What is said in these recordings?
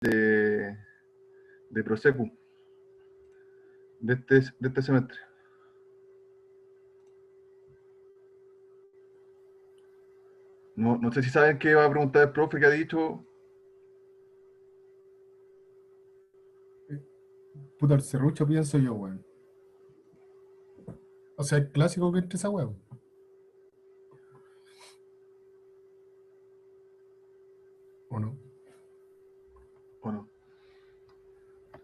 de, de Prosecu de este semestre. No sé si saben qué va a preguntar el profe que ha dicho. Puta, el serrucho pienso yo, weón. O sea, el clásico que entre esa weón. ¿O no? Bueno,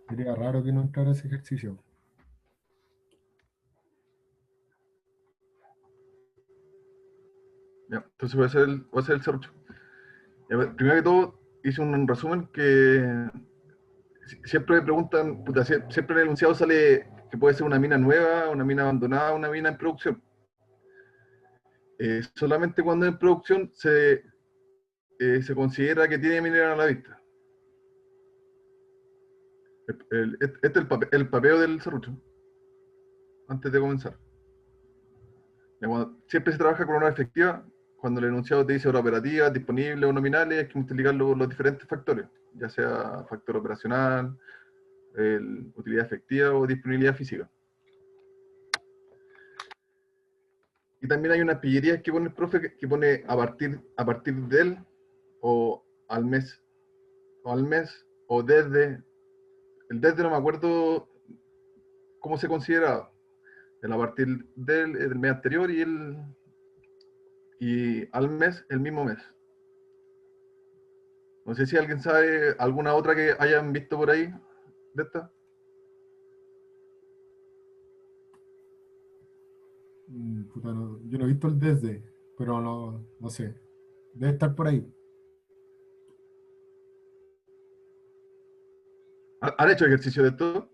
Sería raro que no entrara ese ejercicio. ya, entonces voy a hacer el serrucho. Primero que todo, hice un resumen que siempre me preguntan, puta, siempre en el enunciado sale que puede ser una mina nueva, una mina abandonada, una mina en producción. Solamente cuando en producción se considera que tiene mineral a la vista. Este es el papeo del serrucho, antes de comenzar. Siempre se trabaja con hora efectiva. Cuando el enunciado te dice hora operativa, disponible o nominales, hay que multiplicar los diferentes factores, ya sea factor operacional, utilidad efectiva o disponibilidad física. Y también hay unas pillerías que pone el profe que pone a partir de él, o al mes, o desde. El desde no me acuerdo cómo se considera. El a partir del mes anterior y al mes, el mismo mes. No sé si alguien sabe alguna otra que hayan visto por ahí de esta. Puta, yo no he visto el desde, pero no sé. Debe estar por ahí. ¿Han hecho ejercicio de esto?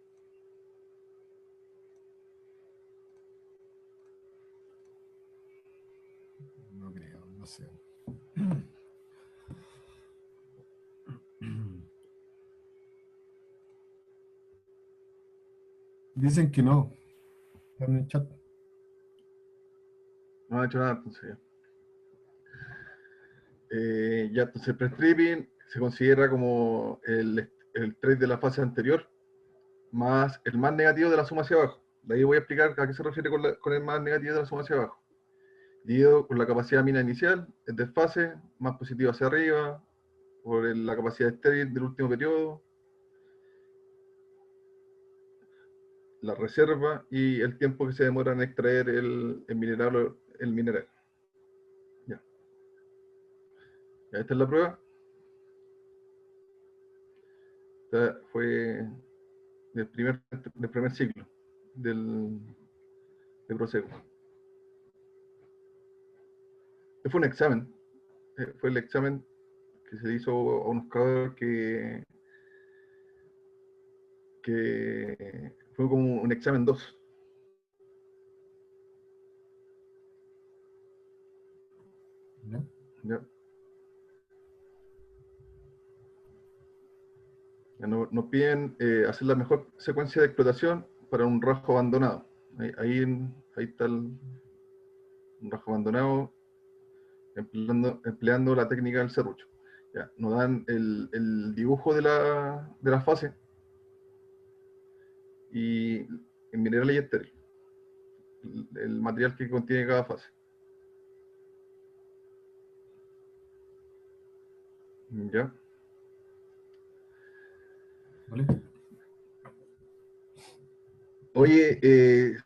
No creo, no sé. Dicen que no. Está en el chat. No han hecho nada, entonces ya. Ya, entonces el pre-stripping se considera como el trade de la fase anterior más el más negativo de la suma hacia abajo. De ahí voy a explicar a qué se refiere con el más negativo de la suma hacia abajo. Dividido por la capacidad mina inicial, el desfase, más positivo hacia arriba, por la capacidad estéril del último periodo, la reserva y el tiempo que se demora en extraer el mineral. El mineral. Ya. Ya, esta es la prueba. Esta fue del primer ciclo de Prosegur. Este fue un examen. Fue el examen que se hizo a unos cabros que fue como un examen 2. ¿Ya? ¿Ya? Nos piden hacer la mejor secuencia de explotación para un rasgo abandonado. Ahí está un rasgo abandonado empleando la técnica del serrucho. Ya, nos dan el dibujo de la fase y en mineral y estéril, el material que contiene cada fase. ¿Ya? ¿Vale? Oye,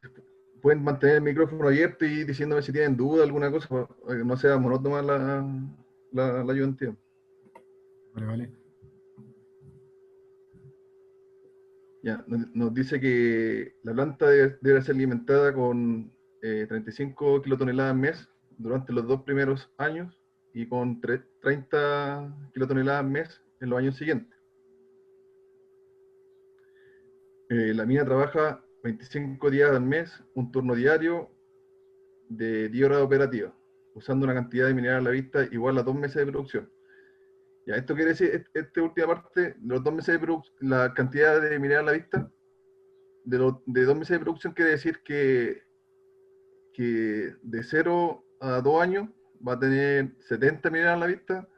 pueden mantener el micrófono abierto y diciéndome si tienen duda, alguna cosa, para que no sea monótona la ayudantía. Vale, vale. Ya, nos dice que la planta debe ser alimentada con 35 kilotoneladas al mes durante los 2 primeros años y con 30 kilotoneladas al mes en los años siguientes. La mina trabaja 25 días al mes, un turno diario de 10 horas operativas, usando una cantidad de mineral a la vista igual a 2 meses de producción. Ya, esto quiere decir, esta última parte, los 2 meses de producción, la cantidad de mineral a la vista, de 2 meses de producción quiere decir que de 0 a 2 años va a tener 70 mineral a la vista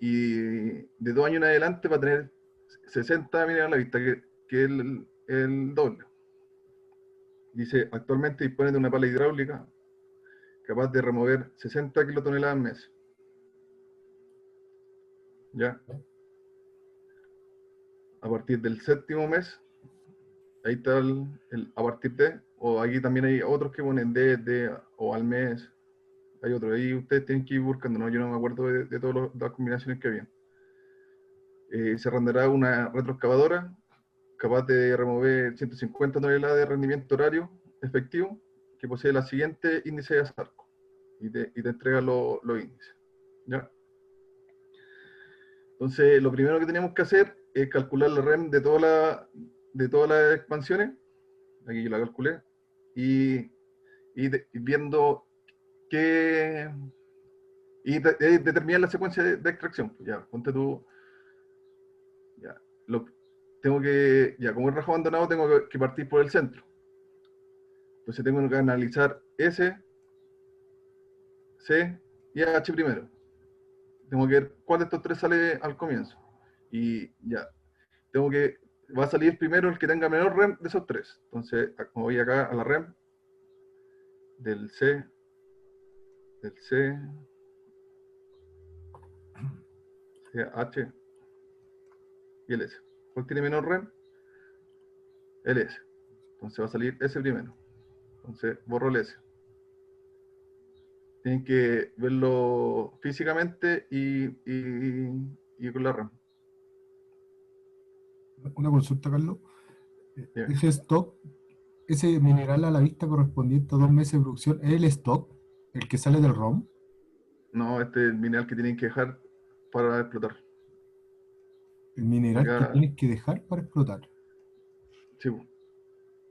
y de 2 años en adelante va a tener 60 minerales a la vista, que es el doble. Dice, actualmente dispone de una pala hidráulica capaz de remover 60 kilotoneladas mes. ¿Ya? A partir del 7.º mes, ahí está a partir de, o aquí también hay otros que ponen de o al mes, hay otros, ahí ustedes tienen que ir buscando, ¿no? Yo no me acuerdo de todas las combinaciones que había. Se arrendará una retroexcavadora capaz de remover 150 toneladas de rendimiento horario efectivo, que posee la siguiente índice de ASARCO, y te entrega los índices. ¿Ya? Entonces, lo primero que tenemos que hacer es calcular la REM de todas las expansiones. Aquí yo la calculé. Y viendo qué. Determinar la secuencia de extracción. Ya, ponte tú. Ya, tengo que. Ya, como es rajo abandonado, tengo que partir por el centro. Entonces, tengo que analizar S, C y H primero. Tengo que ver cuál de estos tres sale al comienzo. Y ya, va a salir primero el que tenga menor REM de esos tres. Entonces, como voy acá a la REM del C, H y el S. ¿Cuál tiene menor REM? El S. Entonces va a salir S primero. Entonces borro el S. Tienen que verlo físicamente y con la REM. Una consulta, Carlos. Dime. Ese stock, ese mineral a la vista correspondiente a 2 meses de producción, ¿es el stock, el que sale del ROM? No, este es el mineral que tienen que dejar para explotar. El mineral que Acá, tienes que dejar para explotar. sí,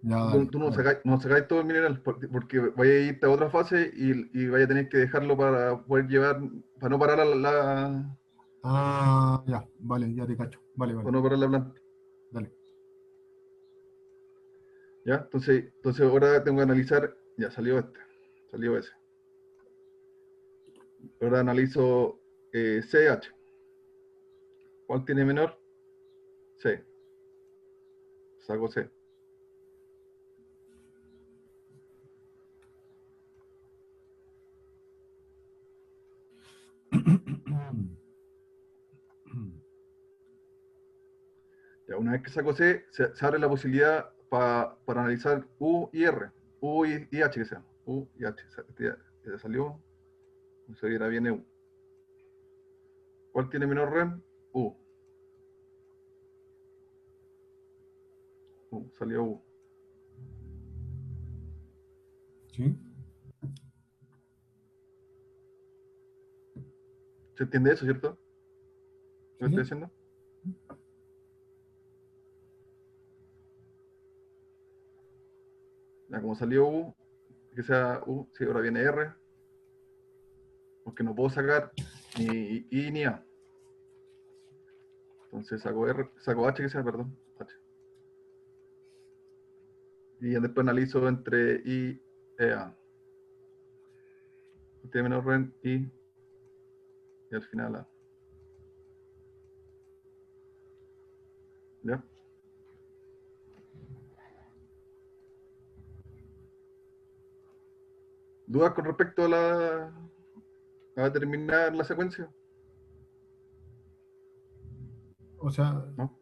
Ya, tú, dale, tú dale. no sacáis todo el mineral porque vaya a irte a otra fase y vaya a tener que dejarlo para poder llevar, para no parar Ah, ya, vale, ya te cacho. Vale, para vale, no parar la planta. dale. ¿Ya? Entonces ahora tengo que analizar, ya salió ese. Ahora analizo CH. ¿Cuál tiene menor? C. Saco C. Ya, una vez que saco C, se abre la posibilidad para analizar U y R. U y H que sea. U y H. Ya salió. Se viera viene U. ¿Cuál tiene menor REM? U. Salió U. ¿Sí? ¿Se entiende eso, cierto? ¿Lo ¿Sí, estoy sí? haciendo? Ya, como salió U, que sea U, sí, ahora viene R, porque no puedo sacar ni I ni A. Entonces saco H que sea, perdón, H. Y después analizo entre I e A. Tiene menos REM y al final A. ¿Ya? ¿Dudas con respecto a determinar la secuencia? O sea, ¿No?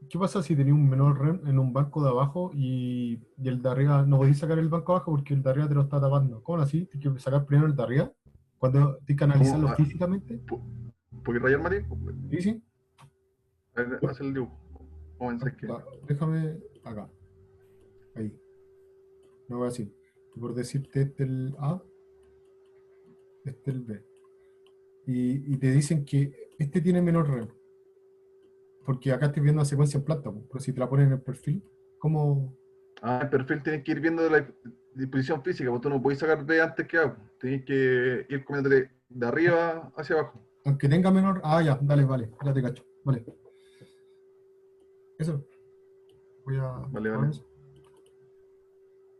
¿qué pasa si tenía un menor REM en un banco de abajo y el de arriba no podéis sacar el banco abajo porque el de arriba te lo está tapando? ¿Cómo así? Tienes que sacar primero el de arriba cuando tienes que ¿Cómo? analizarlo físicamente. ¿Porque rayar Mati? Sí, sí. A ver, haz el dibujo. ¿Cómo Ah, pensás que? déjame acá, ahí. No voy así. Por decirte este el A, este el B. Y te dicen que este tiene menor REM. Porque acá estoy viendo la secuencia en planta, po, pero si te la ponen en el perfil, ¿cómo? El perfil tienes que ir viendo la disposición física, porque tú no puedes sacar B antes que A. Tienes que ir comiéndote de arriba hacia abajo. Aunque tenga menor. Ah, ya, dale, vale, ya te cacho. Vale. Eso. Voy Vale, a ver vale. eso.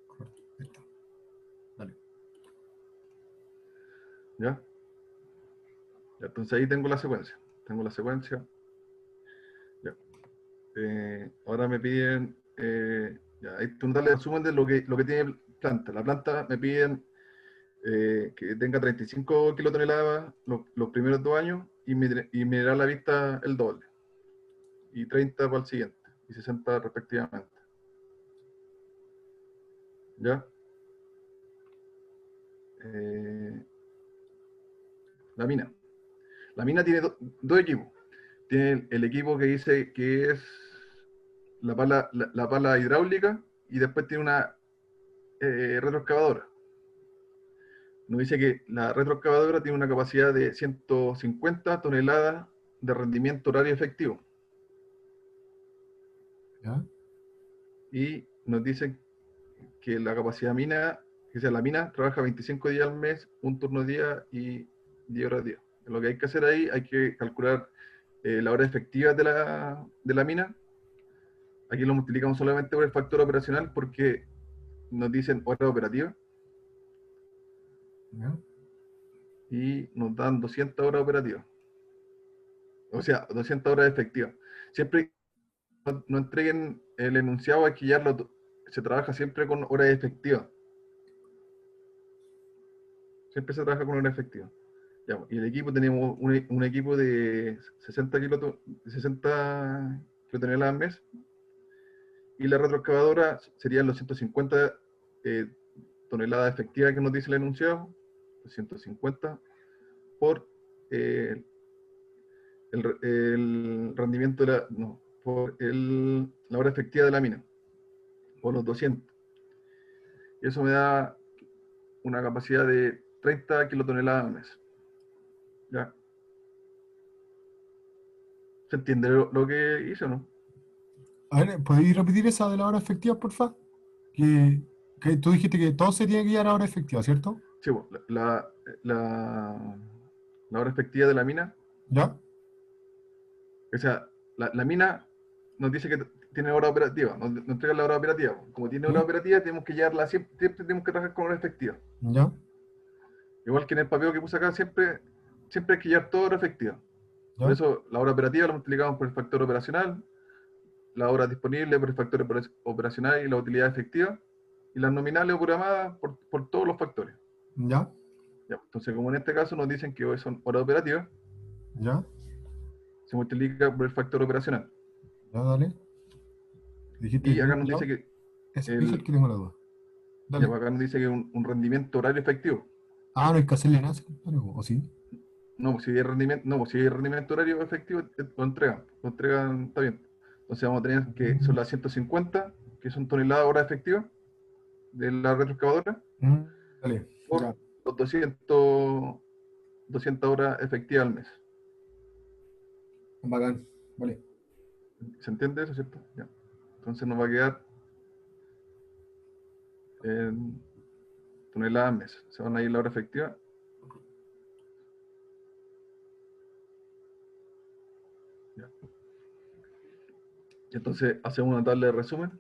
Correcto. Ahí está. Dale. ¿Ya? Ya, entonces ahí tengo la secuencia. Tengo la secuencia. Ya. Ahora me piden, ya, hay que darle resumen de lo que tiene planta. La planta me piden que tenga 35 kilotoneladas los primeros 2 años y mineral a la vista el doble. Y 30 para el siguiente. Y 60 respectivamente. ¿Ya? La mina. La mina tiene dos equipos. Tiene el equipo que dice que es la pala hidráulica y después tiene una retroexcavadora. Nos dice que la retroexcavadora tiene una capacidad de 150 toneladas de rendimiento horario efectivo. ¿Ya? Y nos dicen que la capacidad mina, que sea, la mina trabaja 25 días al mes, un turno día y 10 horas día. Lo que hay que hacer ahí, hay que calcular la hora efectiva de la mina. Aquí lo multiplicamos solamente por el factor operacional porque nos dicen hora operativa ¿Ya? y nos dan 200 horas operativas. O sea, 200 horas efectivas. Siempre que no entreguen el enunciado, hay que ya se trabaja siempre con horas efectivas. Siempre se trabaja con horas efectivas. Ya, y el equipo tenemos un equipo de 60 kilotoneladas al mes y la retroexcavadora serían los 150 toneladas efectivas que nos dice el enunciado, 150 por el rendimiento de no, por la hora efectiva de la mina, por los 200. Y eso me da una capacidad de 30 kilotoneladas al mes. ¿Ya? ¿Se entiende lo que hice o no? A ver, ¿podéis repetir esa de la hora efectiva, porfa? Que tú dijiste que todo se tiene que llegar a hora efectiva, ¿cierto? Sí, bueno, la hora efectiva de la mina, ¿Ya? o sea, la mina nos dice que tiene hora operativa, nos entrega la hora operativa. Como tiene hora ¿Sí? operativa, tenemos que llevarla siempre tenemos que trabajar con hora efectiva. ¿Ya? Igual que en el papel que puse acá, siempre hay que llevar toda hora efectiva. Por ¿Ya? eso la hora operativa la multiplicamos por el factor operacional, la hora disponible por el factor operacional y la utilidad efectiva, y las nominales o programadas por todos los factores. ¿Ya? Ya, entonces, como en este caso nos dicen que hoy son horas operativas, ¿Ya? se multiplica por el factor operacional. ¿Ya? Dale. Dijiste Y yo, acá nos ¿ya? dice que Eso es el que tengo la duda. ya, Dale. acá nos dice que un rendimiento horario efectivo. Ah, no hay que hacerle nada, ¿o sí? No, pues si hay rendimiento, no, pues si hay rendimiento horario efectivo, lo entregan, está bien. Entonces vamos a tener que son las 150, que son toneladas hora efectiva de la retroexcavadora, Mm, dale, por ya. los 200 horas efectivas al mes. Bacán. Vale. ¿Se entiende eso, cierto? Ya. Entonces nos va a quedar en toneladas al mes. Se van a ir la hora efectiva. Ya. Y entonces hacemos una tabla de resumen.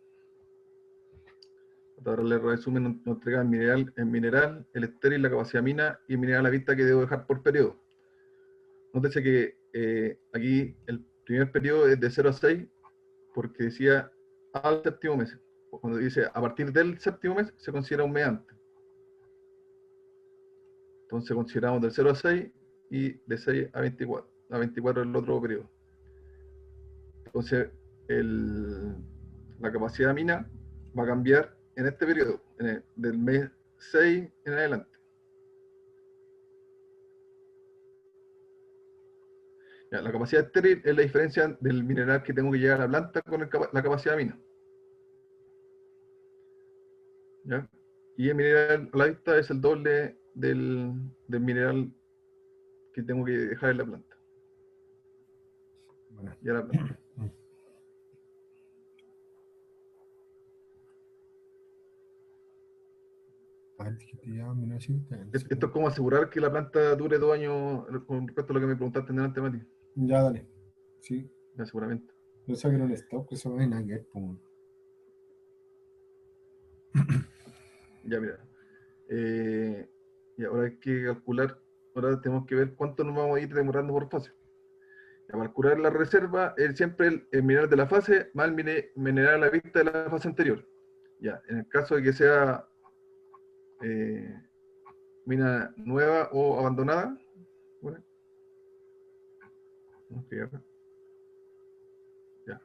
La tabla de resumen nos entrega el mineral, el estéril, la capacidad mina y el mineral a la vista que debo dejar por periodo. Nótese que aquí el primer periodo es de 0 a 6 porque decía al séptimo mes. Cuando dice a partir del séptimo mes se considera un mes antes. Entonces consideramos del 0 a 6 y de 6 a 24. A 24 es el otro periodo. Entonces la capacidad mina va a cambiar en este periodo, del mes 6 en adelante. Ya, la capacidad estéril es la diferencia del mineral que tengo que llegar a la planta con la capacidad mina. ¿Ya? Y el mineral a la vista es el doble del mineral que tengo que dejar en la planta. Bueno. Y a la planta. A ver, dijiste ya 1970. Esto es como asegurar que la planta dure 2 años con respecto a lo que me preguntaste delante, Mati. Ya, dale. Sí. Ya, seguramente. Yo sé que era un stock, eso no hay nada que ver, po. Ya, mira. Y ahora hay que calcular. ahora tenemos que ver cuánto nos vamos a ir demorando por fase. Ya, para calcular la reserva, es siempre el mineral de la fase más el mineral a la vista de la fase anterior. Ya, en el caso de que sea eh, mina nueva o abandonada, bueno, vamos a explicar acá. Ya.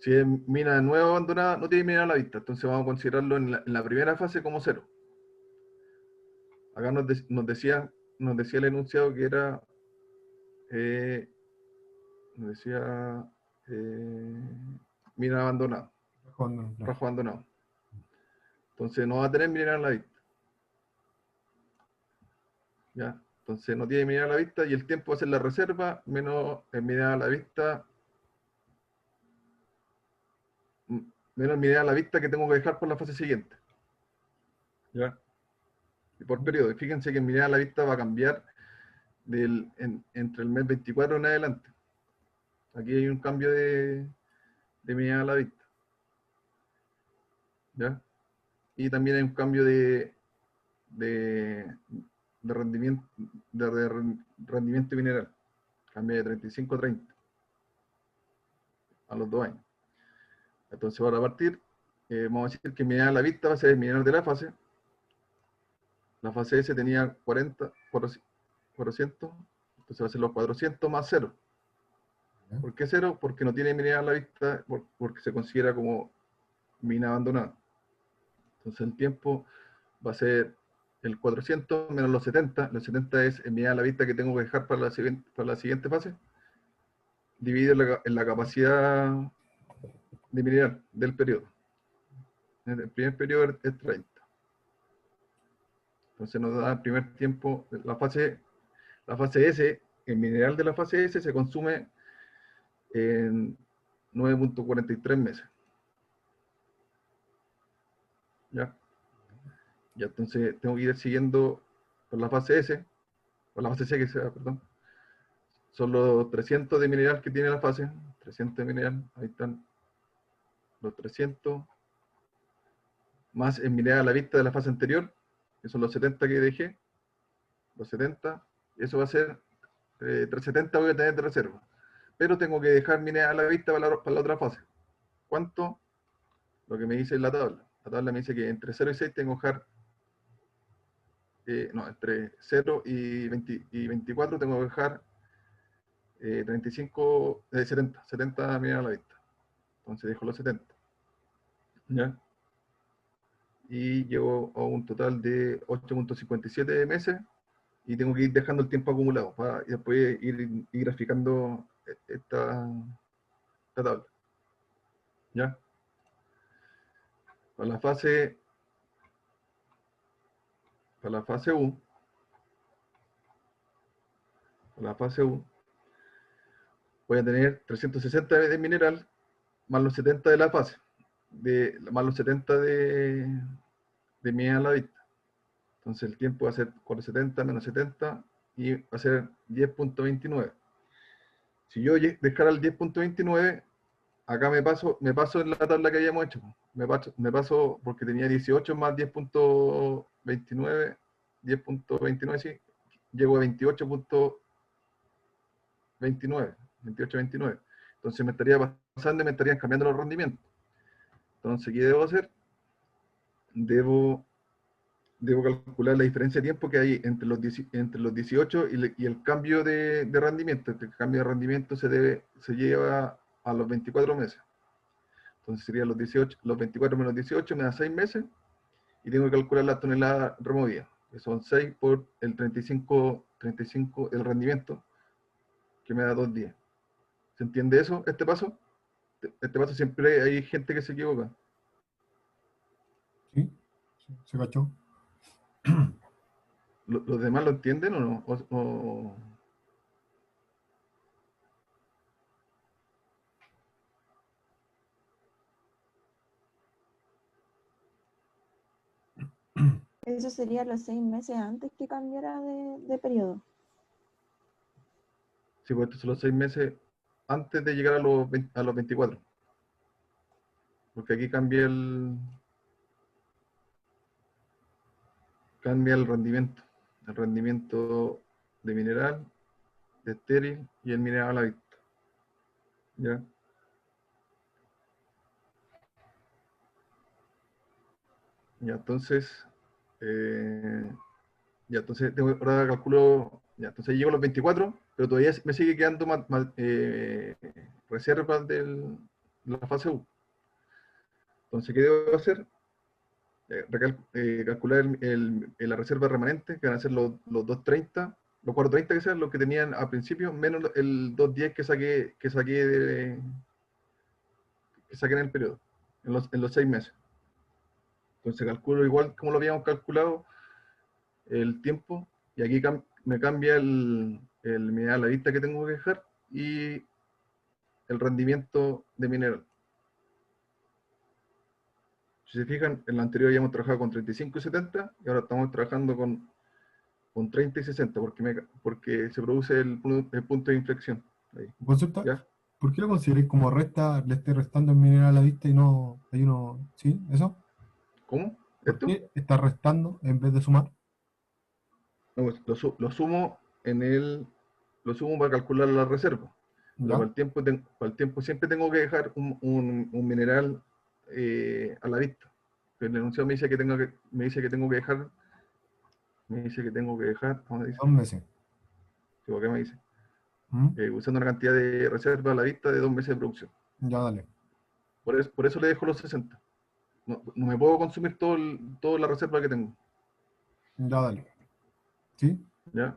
Si es mina nueva o abandonada, no tiene mineral a la vista, entonces vamos a considerarlo en la primera fase como cero. Acá nos decía el enunciado que era, eh, nos decía, mina abandonada, Cuando, claro. rajo abandonado. Entonces no va a tener mineral a la vista. ¿Ya? Entonces no tiene mineral a la vista y el tiempo va a ser la reserva menos el mineral a la vista, menos el mineral a la vista que tengo que dejar por la fase siguiente. ¿Ya? Y por periodo. Fíjense que el mineral a la vista va a cambiar entre el mes 24 en adelante. Aquí hay un cambio de mineral a la vista. ¿Ya? Y también hay un cambio de, de rendimiento, rendimiento mineral. Cambia de 35 a 30 a los 2 años. Entonces, ahora a partir, vamos a decir que mineral a la vista va a ser el mineral de la fase. La fase S tenía 400, entonces va a ser los 400 más 0. ¿Por qué 0? Porque no tiene mineral a la vista, porque se considera como mina abandonada. Entonces el tiempo va a ser el 400 menos los 70. Los 70 es el mineral a la vista que tengo que dejar para la siguiente fase, dividido en la capacidad de mineral del periodo. El primer periodo es 30. Entonces nos da el primer tiempo, la fase S, el mineral de la fase S se consume en 9.43 meses. ¿Ya? Ya, entonces tengo que ir siguiendo por la fase S, por la fase C que sea, perdón. Son los 300 de mineral que tiene la fase, 300 de mineral, ahí están los 300, más el mineral a la vista de la fase anterior, que son los 70 que dejé, los 70, eso va a ser 370 voy a tener de reserva. Pero tengo que dejar mineral a la vista para la otra fase. ¿Cuánto? Lo que me dice la tabla. La tabla me dice que entre 0 y 6 tengo que dejar, no, entre 0 y 24 tengo que dejar 70 mineral a la vista. Entonces dejo los 70. ¿Ya? Y llego a un total de 8.57 meses y tengo que ir dejando el tiempo acumulado para después ir graficando esta tabla. ¿Ya? Para la fase, para la fase U, para la fase U, voy a tener 360 de mineral más los 70 de la fase, más los 70 de mineral a la vista. Entonces el tiempo va a ser 470 menos 70 y va a ser 10.29. Si yo dejara el 10.29, acá me paso en la tabla que habíamos hecho. Me paso porque tenía 18 más 10.29, 10.29, sí. Llego a 28.29, 28.29. Entonces me estaría pasando y me estarían cambiando los rendimientos. Entonces, ¿qué debo hacer? Debo calcular la diferencia de tiempo que hay entre los 18 y el cambio de rendimiento. El cambio de rendimiento se lleva a los 24 meses. Entonces serían los 24 menos 18 me da 6 meses y tengo que calcular la tonelada removida, que son 6 por el 35 el rendimiento, que me da 2 días. ¿Se entiende eso, este paso? Este paso siempre hay gente que se equivoca. ¿Sí? ¿Se cachó? ¿Los demás lo entienden o no? Eso sería los 6 meses antes que cambiara de periodo. Sí, pues estos son los 6 meses antes de llegar a los 24. Porque aquí cambia el rendimiento. El rendimiento de mineral, de estéril y el mineral a la vista. ¿Ya? Ya, entonces, ya, entonces ahora calculo, ya, entonces llego a los 24, pero todavía me sigue quedando reservas de la fase U. Entonces, ¿qué debo hacer? Calcular la reserva remanente, que van a ser los 230, los 430 que sean, los que tenían al principio, menos el 210 que saqué en el periodo, en los 6 meses. Entonces calculo igual como lo habíamos calculado el tiempo, y aquí me cambia la lista que tengo que dejar y el rendimiento de mineral. Si se fijan, en la anterior habíamos trabajado con 35 y 70, y ahora estamos trabajando con 30 y 60, porque se produce el punto de inflexión. Ahí, Consulta, ¿ya? ¿por qué lo consideréis como resta, le esté restando el mineral a la vista y no hay uno? ¿Sí? ¿Eso? ¿Cómo? ¿Por ¿Esto? qué está restando en vez de sumar? No, pues, lo sumo para calcular la reserva. Pero ¿Ya? para el tiempo siempre tengo que dejar un mineral a la vista. El enunciado me dice que tengo que dejar, ¿cómo dice? 2 meses. Digo, ¿qué me dice? ¿Mm? Usando una cantidad de reserva a la vista de 2 meses de producción. Ya, dale. Por eso le dejo los 60. No me puedo consumir toda la reserva que tengo. Ya, dale. ¿Sí? ¿Ya?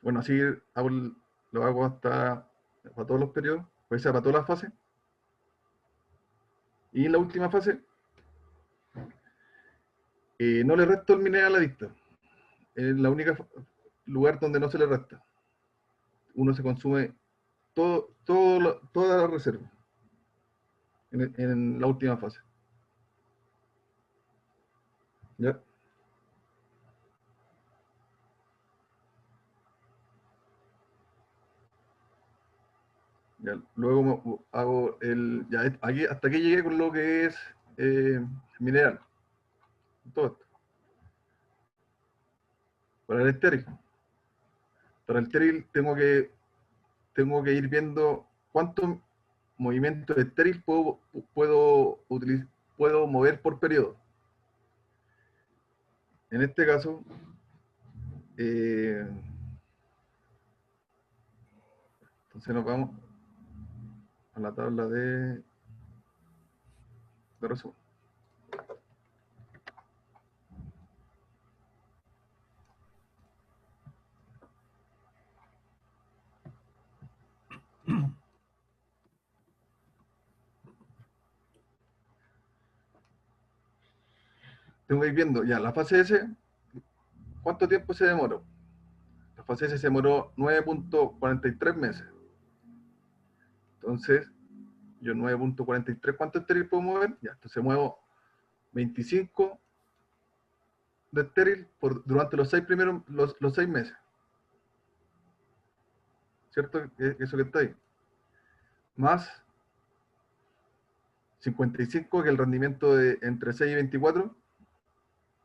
Bueno, así lo hago para todos los periodos, puede ser para todas las fases. Y en la última fase, no le resto el mineral a la vista. Es la única lugar donde no se le resta. Uno se consume toda la reserva en la última fase. ¿Ya? Ya, luego hago hasta aquí llegué con lo que es mineral. Todo esto. Para el estéril. Para el estéril tengo que ir viendo cuántos movimientos estéril puedo mover por periodo. En este caso, entonces nos vamos a la tabla de resumen. Tengo que ir viendo ya la fase S, ¿cuánto tiempo se demoró? La fase S se demoró 9.43 meses. Entonces, yo 9.43, ¿cuánto estéril puedo mover? Ya, entonces muevo 25 de estéril durante los 6 meses. ¿Cierto? Eso que está ahí. Más 55, que es el rendimiento de entre 6 y 24,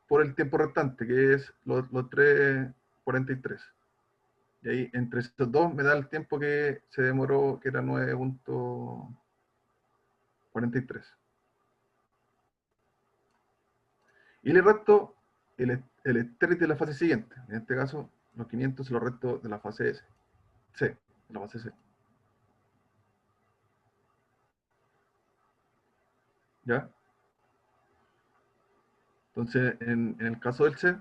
por el tiempo restante, que es los 3.43. Y ahí, entre esos dos, me da el tiempo que se demoró, que era 9.43. Y le resto el estéril de la fase siguiente. En este caso, los 500 se los resto de la fase S. C, de la fase C. ¿Ya? Entonces, en el caso del C,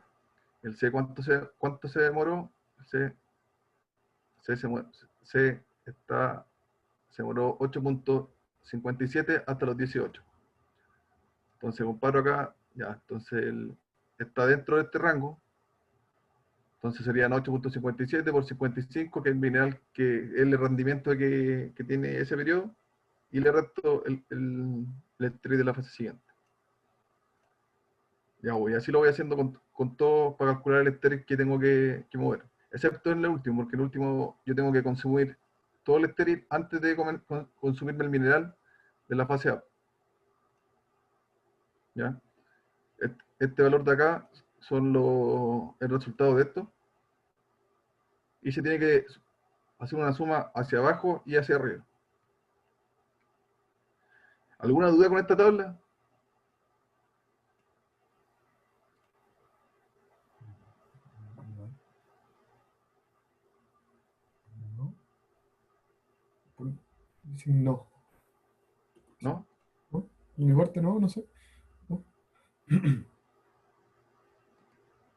el C, ¿cuánto se demoró? El se demoró 8.57 hasta los 18. Entonces, comparo acá, ya, entonces está dentro de este rango. Entonces serían 8.57 por 55, que es el mineral, que es el rendimiento que tiene ese periodo, y le resto el estéril de la fase siguiente. Ya voy, así lo voy haciendo con todo para calcular el estéril que tengo que mover. Excepto en el último, porque en el último yo tengo que consumir todo el estéril antes de consumirme el mineral de la fase A. ¿Ya? Este valor de acá son el resultado de esto. y se tiene que hacer una suma hacia abajo y hacia arriba. ¿Alguna duda con esta tabla? No. Dicen no. ¿No? ¿No? De mi parte no, no sé. No.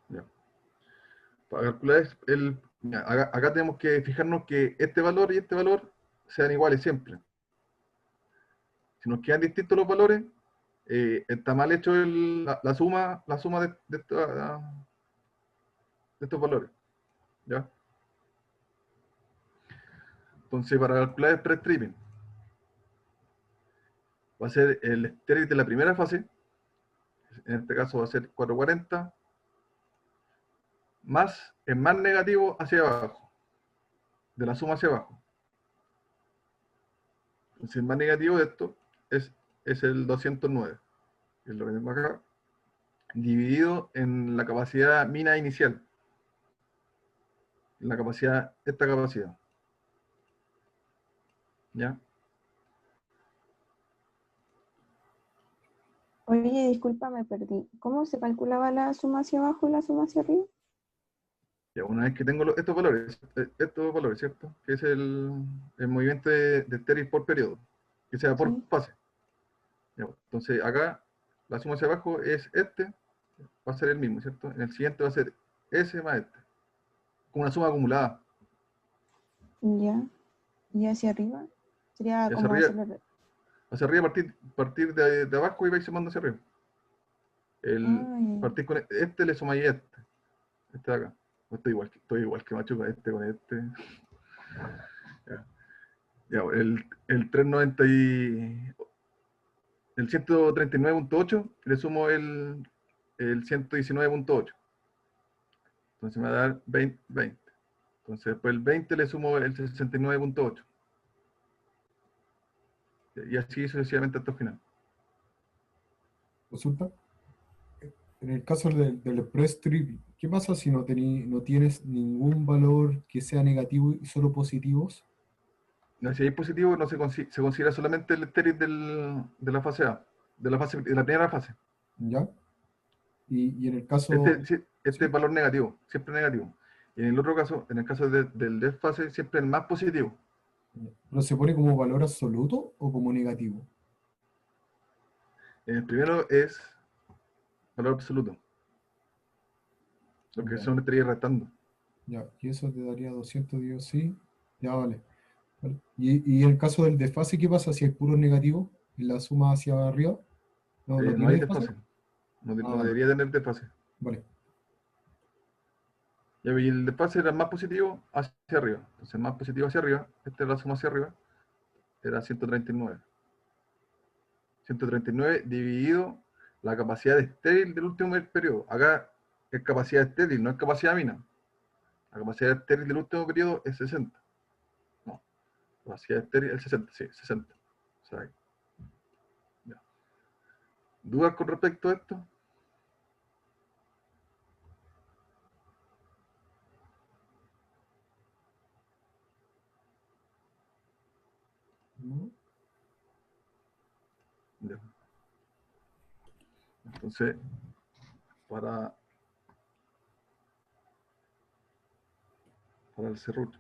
Ya. Para calcular mira, acá tenemos que fijarnos que este valor y este valor sean iguales siempre. Si nos quedan distintos los valores, está mal hecho la suma de estos valores. ¿Ya? Entonces, para calcular el pre-stripping, va a ser el estéril de la primera fase, en este caso va a ser 440, más el más negativo hacia abajo, de la suma hacia abajo. Entonces, el más negativo de esto es el 209, que es lo que tengo acá, dividido en la capacidad mina inicial, en la capacidad, esta capacidad. ¿Ya? Oye, disculpa, me perdí. ¿Cómo se calculaba la suma hacia abajo y la suma hacia arriba? Ya, una vez que tengo estos valores, ¿cierto? Que es el movimiento de Terry por periodo, que sea por Sí. fase. Ya, entonces acá la suma hacia abajo es va a ser el mismo, ¿cierto? En el siguiente va a ser ese más este, con una suma acumulada. Ya. ¿Y hacia arriba? Sería Y como hacia arriba partir de abajo y vais sumando hacia arriba. Ay, Partir con este le sumáis este de acá. Estoy igual que Machuca, este con este. Ya, ya, el 390 el 139.8 le sumo el 119.8. Entonces me va a dar 20. Entonces después el 20 le sumo el 69.8. Y así sucesivamente hasta el final. Resulta, en el caso del pre-strip, ¿qué pasa si no tienes ningún valor que sea negativo y solo positivos? No, si hay positivo, no se considera solamente el estéril de la fase A, de la primera fase. ¿Ya? Y en el caso, Este ¿sí? es valor negativo, siempre negativo. Y en el otro caso, en el caso del desfase, siempre el más positivo. ¿Pero se pone como valor absoluto o como negativo? En el primero es valor absoluto, lo que Ya, son estaría restando. ya. Y eso te daría 210, sí. Ya vale. Vale. Y en el caso del desfase, ¿qué pasa si es puro negativo? ¿En la suma hacia arriba? ¿No No tiene hay desfase? desfase, no, Ah, no vale. debería tener desfase. Vale. Y el desfase era más positivo hacia arriba. Entonces, más positivo hacia arriba, esta es la suma hacia arriba, era 139. 139 dividido la capacidad estéril del último periodo. Acá es capacidad estéril, no es capacidad mina. La capacidad estéril del último periodo es 60. No, capacidad estéril es 60, sí, 60. O sea, ya. ¿Dudas con respecto a esto? ¿No? Ya. Entonces, para, para el serrucho.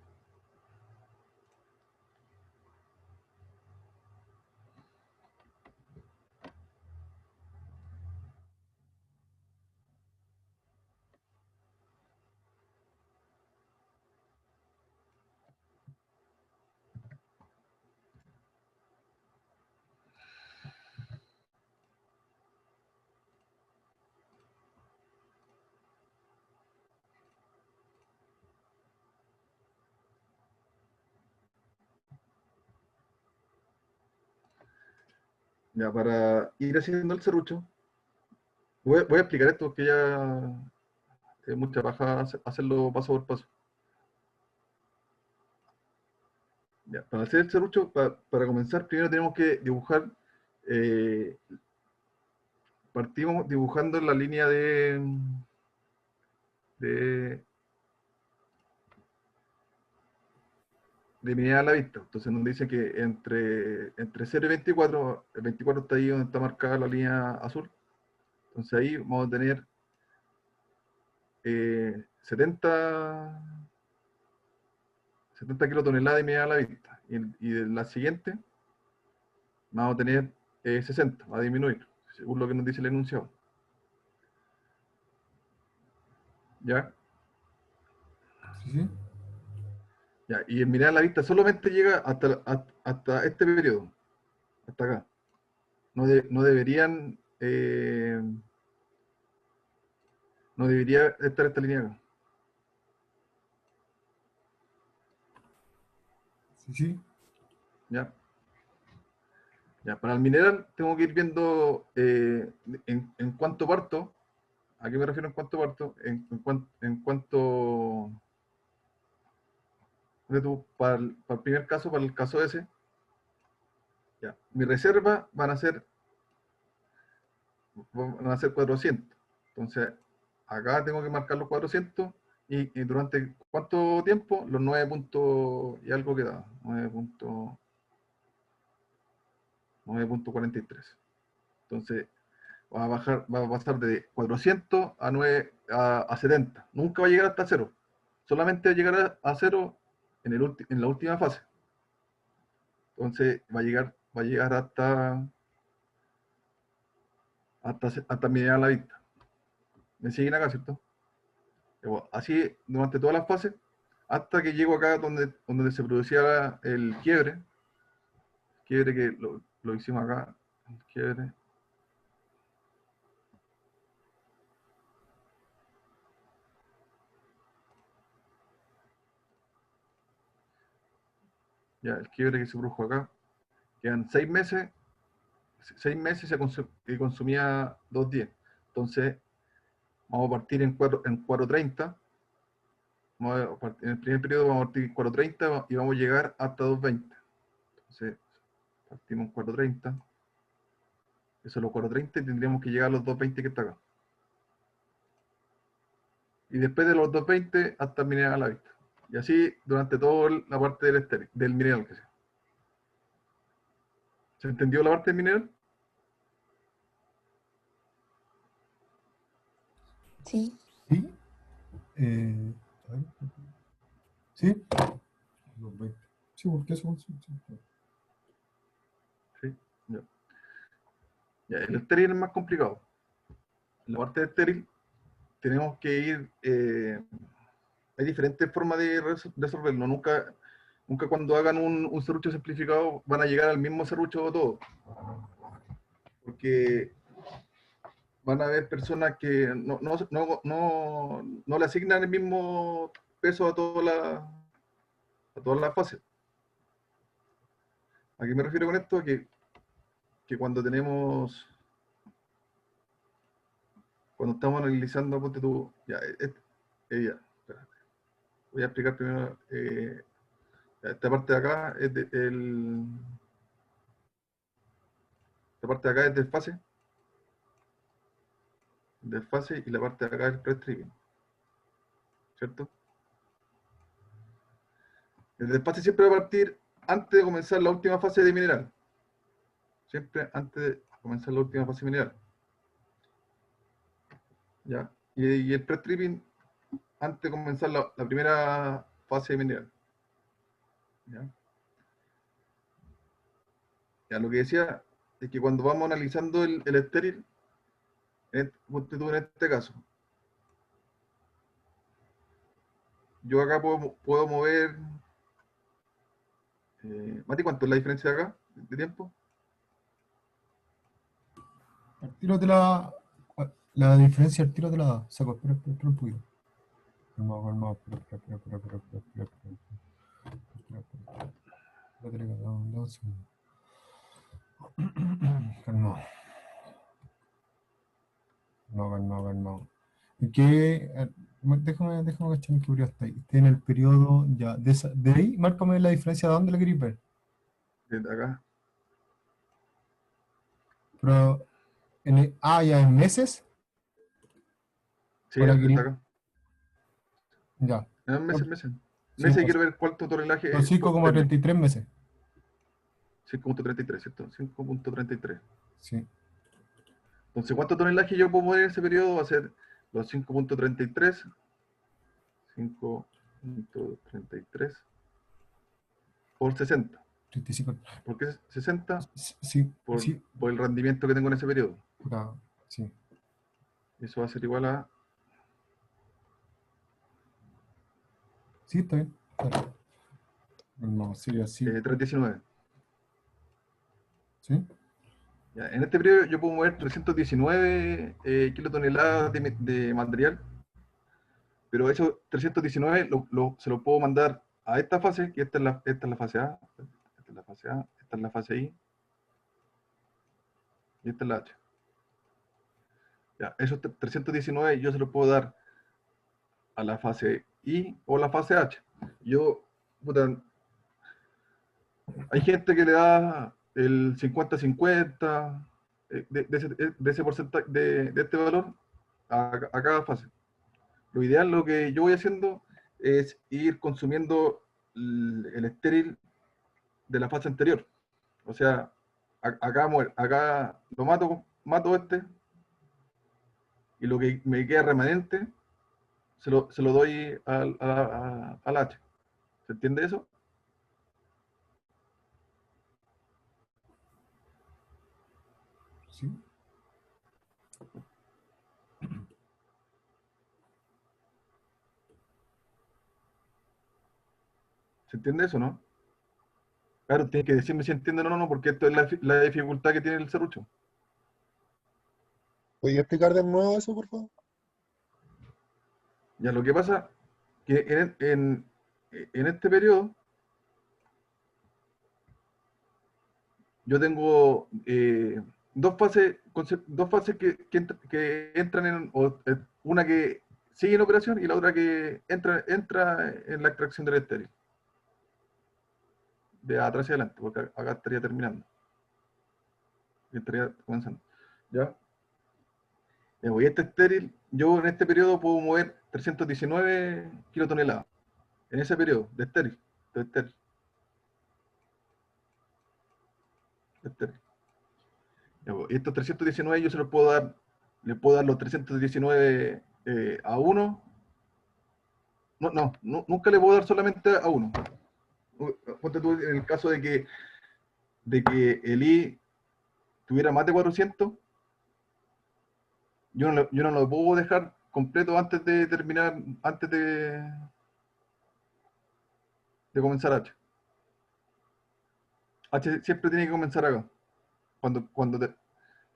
Ya, para ir haciendo el serrucho, voy a explicar esto porque ya es mucha paja hacerlo paso por paso. Ya, para hacer el serrucho, para comenzar, primero tenemos que dibujar, eh, partimos dibujando la línea de de mineral a la vista. Entonces nos dice que entre 0 y 24, el 24 está ahí donde está marcada la línea azul. Entonces ahí vamos a tener 70 kilotoneladas de mineral a la vista. Y de la siguiente vamos a tener 60, va a disminuir, según lo que nos dice el enunciado. ¿Ya? Sí, sí. Ya, y el mineral a la vista solamente llega hasta este periodo, hasta acá. No deberían, no debería estar esta línea acá. Sí, sí. ¿Ya? Ya, para el mineral tengo que ir viendo en cuánto parto. ¿A qué me refiero en cuánto parto? En cuánto, para el primer caso, para el caso ese, ya, mi reserva van a ser 400. Entonces, acá tengo que marcar los 400 y durante cuánto tiempo, los 9 puntos y algo queda, 9.43. Entonces, va a pasar de 400 a 70. Nunca va a llegar hasta cero. Solamente va a llegar a cero en la última fase. Entonces, va a llegar hasta mirar a la vista. ¿Me siguen acá, cierto? Así durante todas las fases, hasta que llego acá donde se producía el quiebre que lo hicimos acá, el quiebre. Ya, el quiebre que se produjo acá, quedan 6 meses, 6 meses y consumía 2 días. Entonces, vamos a partir en 4:30. En el primer periodo vamos a partir en 4:30 y vamos a llegar hasta 2:20. Entonces, partimos en 4:30. Eso es los 4:30 y tendríamos que llegar a los 2:20 que está acá. Y después de los 2:20 hasta mineral a la vista. Y así durante toda la parte del mineral que sea. ¿Se entendió la parte del mineral? Sí. Sí. A ver. Sí. Los 20. Sí, porque son. Sí. Sí. Ya. Ya, el estéril es más complicado. En la parte de estéril tenemos que ir. Hay diferentes formas de resolverlo. Nunca cuando hagan un serrucho simplificado van a llegar al mismo serrucho todo. Porque van a haber personas que no le asignan el mismo peso a todas las fases. ¿A qué me refiero con esto? Que cuando estamos analizando, ponte tú, ya, espérate. Voy a explicar primero, esta parte de acá esta parte de acá es desfase y la parte de acá es pre-stripping, ¿cierto? El desfase siempre va a partir antes de comenzar la última fase de mineral. Siempre antes de comenzar la última fase mineral. ¿Ya? Y el pre-stripping antes de comenzar la primera fase mineral. ¿Ya? Ya, lo que decía es que cuando vamos analizando el estéril, ponte tú en este caso, yo acá puedo mover. Mati, ¿cuánto es la diferencia de acá de tiempo? Al tiro de la diferencia al tiro de la saco. Espera un poquito. Calmado. Espera. Dame un segundo. Calmado. Calmado. ¿Y qué? Déjame cachar qué periodo está ahí. Está en el periodo ya. De ahí, márcame la diferencia de dónde la queréis ver. Desde acá. Pero ya en meses. Sí, ¿O la desde queréis? acá. Ya. En meses. Sí, meses y quiero ver cuánto tonelaje son por mes. 5,33 meses. 5.33, ¿cierto? 5.33. Sí. Entonces, ¿cuánto tonelaje yo puedo poner en ese periodo? Va a ser los 5.33. 5.33 por 60. 35. ¿Por qué 60? Sí, Por, sí. por el rendimiento que tengo en ese periodo. Puta, sí. Eso va a ser igual a Sí, está bien. Claro. No, sería así. 319. ¿Sí? Ya, en este periodo yo puedo mover 319 kilotoneladas de material, pero esos 319 se lo puedo mandar a esta fase, que esta es la fase A, esta es la fase A, esta es la fase I, y esta es la H. Ya, esos 319 yo se los puedo dar a la fase I o la fase H. Yo, puta, hay gente que le da el 50-50 de ese porcentaje, de este valor a cada fase. Lo ideal, lo que yo voy haciendo es ir consumiendo el estéril de la fase anterior. O sea, acá lo mato este, y lo que me queda remanente se lo doy al H. ¿Se entiende eso? Sí. ¿Se entiende eso, no? Claro, tienes que decirme si entienden o no, porque esto es la dificultad que tiene el serrucho. ¿Podría explicar de nuevo eso, por favor? Ya, lo que pasa que en este periodo yo tengo dos fases que entran una que sigue en operación y la otra que entra en la extracción del estéril. De atrás hacia adelante, porque acá estaría terminando. Y estaría comenzando. ¿Ya? Y este estéril, yo en este periodo puedo mover 319 kilotoneladas. En ese periodo, de estéril, de estéril. Ya, pues, y estos 319 yo se los puedo dar, le puedo dar los 319 a uno. No, nunca le puedo dar solamente a uno. Ponte tú en el caso de que el I tuviera más de 400, yo no lo puedo dejar completo antes de terminar, antes de comenzar H. H siempre tiene que comenzar acá.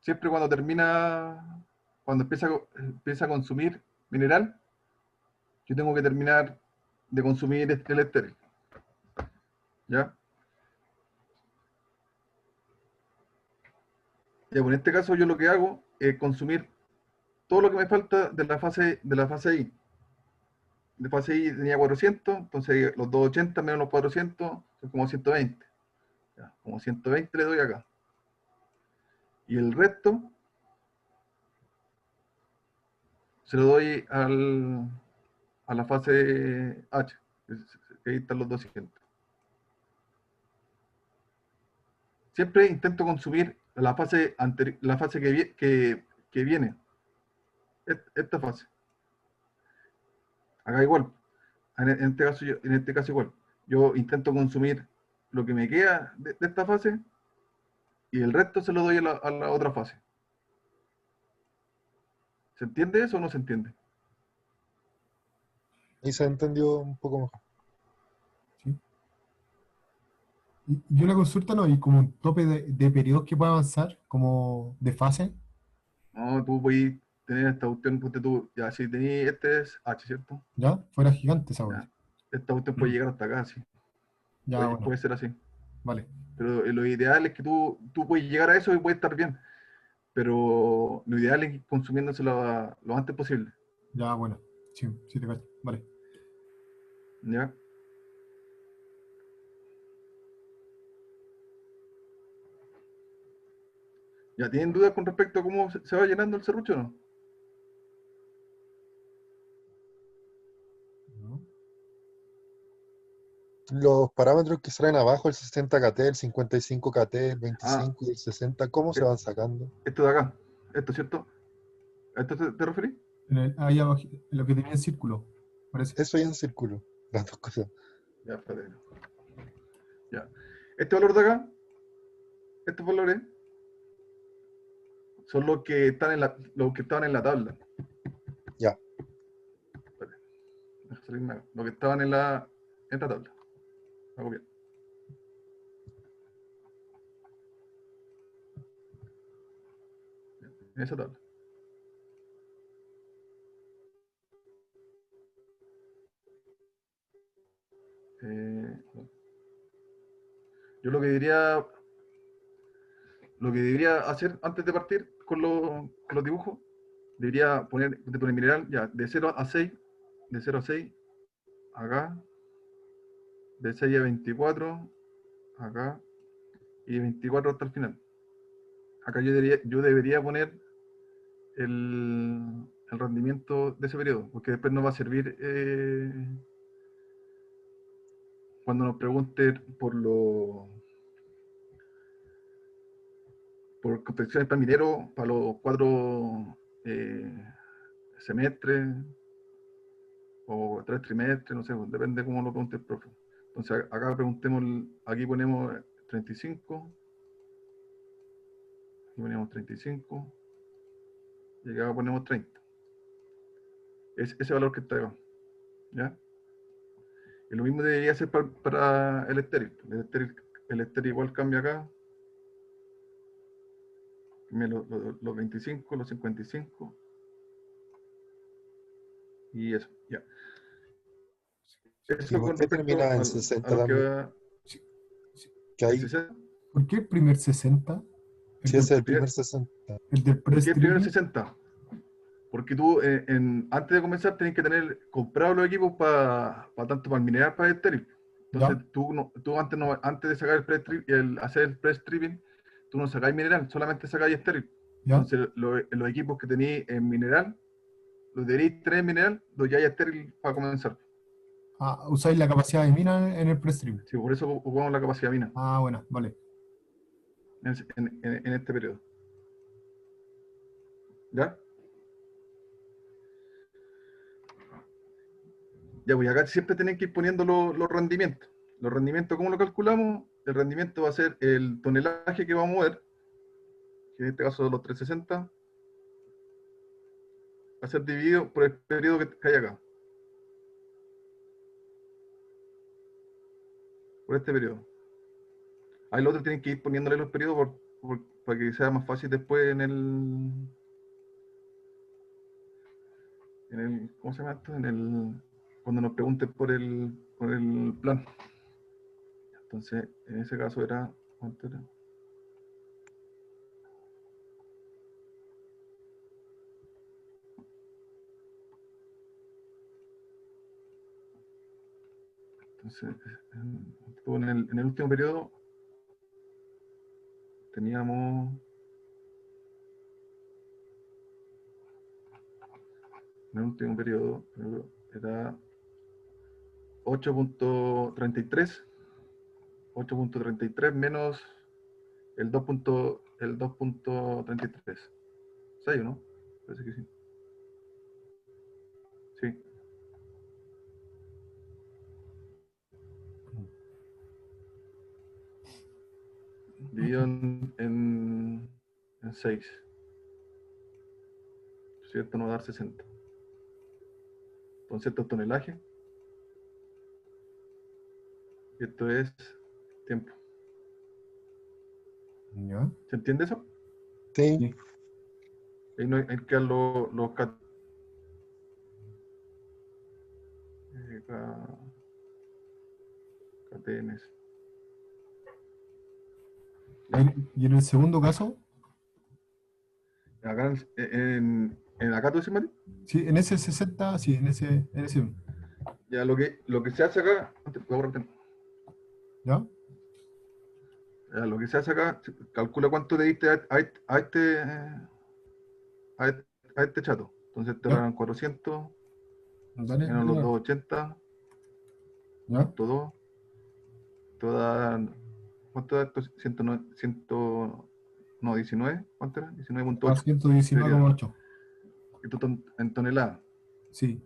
Siempre cuando termina, cuando empieza a consumir mineral, yo tengo que terminar de consumir el estéril. ¿Ya? Ya, pues en este caso yo lo que hago es consumir todo lo que me falta de la fase I. De fase I tenía 400, entonces los 280 menos los 400 son como 120. Ya, como 120 le doy acá. Y el resto se lo doy a la fase H, que ahí están los 200. Siempre intento consumir la fase que viene, esta fase. Acá igual, en este caso igual. Yo intento consumir lo que me queda de esta fase y el resto se lo doy a la otra fase. ¿Se entiende eso o no se entiende? Ahí se entendió un poco mejor. Sí. Y una consulta, ¿no? Y como un tope de periodos que pueda avanzar, como de fase. No, tú puedes tener esta cuestión, ponte tú, ya si tenías, este es H, ¿cierto? ¿Ya? Fuera gigante esa wea. Ya. Esta cuestión puede llegar hasta acá, sí. Ya, Puede, bueno. puede ser así. Vale. Pero lo ideal es que tú puedes llegar a eso y puedes estar bien. Pero lo ideal es ir consumiéndoselo lo antes posible. Ya, bueno. Sí, sí te cacho. Vale. ¿Ya? ¿Ya tienen dudas con respecto a cómo se va llenando el serrucho o no? ¿No? Los parámetros que salen abajo, el 60 KT, el 55 KT, el Ah, 25 y el 60, ¿cómo se eh, van sacando? esto de acá. Esto, ¿cierto? ¿A esto te referís? Ahí abajo, en lo que tenía en círculo, parece. Eso ya en círculo, las dos cosas. Ya, espérate. Ya. Este valor de acá, estos valores, son los que están los que estaban en la tabla. Ya, Espérate, deja salirme acá. Los que estaban en la tabla. Voy a copiar. En esa tabla. Bueno. Yo lo que debería hacer antes de partir con los dibujos, debería poner de preliminar ya de 0 a 6, de 0 a 6, acá, de 6 a 24, acá, y de 24 hasta el final. Acá yo debería poner el rendimiento de ese periodo, porque después nos va a servir cuando nos pregunten por confecciones para mineros, para los 4 semestres o 3 trimestres, no sé, depende de cómo lo pregunte el profe. Entonces acá preguntemos, aquí ponemos 35, aquí ponemos 35 y acá ponemos 30. Es ese valor que está acá, ¿ya? Y lo mismo debería ser para el estéril. El estéril igual cambia acá. Los 25, los 55. Y eso, ya. ¿y Eso por con qué respecto termina en a 60 lo que también? va Sí, sí. Que el ahí, 60. ¿Por qué el primer 60? El si del, ese es el primer 60. el del ¿Por qué el primero pre-streaming. 60? Porque tú, antes de comenzar, tenés que tener comprado los equipos para tanto para el mineral, para el estéril. Entonces, ¿Ya? tú antes, antes de sacar hacer el pre-stripping, tú no sacáis mineral, solamente sacáis estéril. ¿Ya? Entonces, los equipos que tenéis en mineral, los deberéis tener en mineral, los ya hay estéril para comenzar. Ah, usáis la capacidad de mina en el pre-stream. Sí, por eso ocupamos la capacidad mina Ah, bueno, vale. en este periodo. ¿Ya? Ya, pues acá siempre tienen que ir poniendo los rendimientos. Los rendimientos, ¿cómo lo calculamos? El rendimiento va a ser el tonelaje que va a mover, que en este caso son los 360, va a ser dividido por el periodo que hay acá, por este periodo. Ahí los otros tienen que ir poniéndole los periodos para que sea más fácil después ¿cómo se llama esto? Cuando nos pregunten por el plan. Entonces, en ese caso era, ¿cuánto era? Entonces, en el último periodo teníamos, en el último periodo era 8.33, 8.33 menos el 2.33. 6, ¿no? Parece que sí. Sí. Dividido en 6. ¿Cierto? Nos va a dar 60. Entonces esto es tonelaje. Y esto es tiempo. ¿Ya? ¿Se entiende eso? Sí, Sí. Ahí no hay que dar los catenes. Y en el segundo caso, Acá acá tú dices, Mati. sí, en ese 60, sí, en ese, Ya lo que se hace acá, voy a borrar. ¿ya? Lo que se hace acá, calcula cuánto le diste a este chato. Entonces te ¿Ya? dan 400 Dale, menos los dale, 280, ¿ya? punto 2, Esto da, ¿cuánto da esto? 19, ¿cuánto era? A 19.8. 119,8. Esto en toneladas. Sí.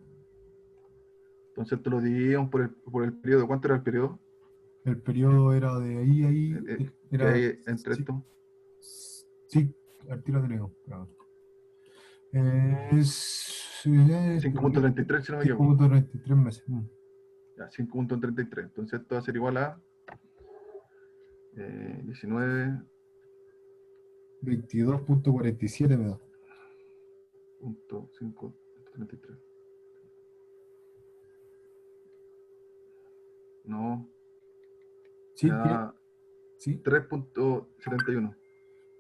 Entonces esto lo dividimos por el periodo. ¿Cuánto era el periodo? El periodo era de ahí a ahí. Que Era. hay entre Sí, esto. sí, al tiro te leo. Espera. Es. 5.33, si no me equivoco. 5,33 meses. Ya, 5.33. Entonces esto va a ser igual a 19.533. 22,47 me da. No, Sí, me da sí. 3.71.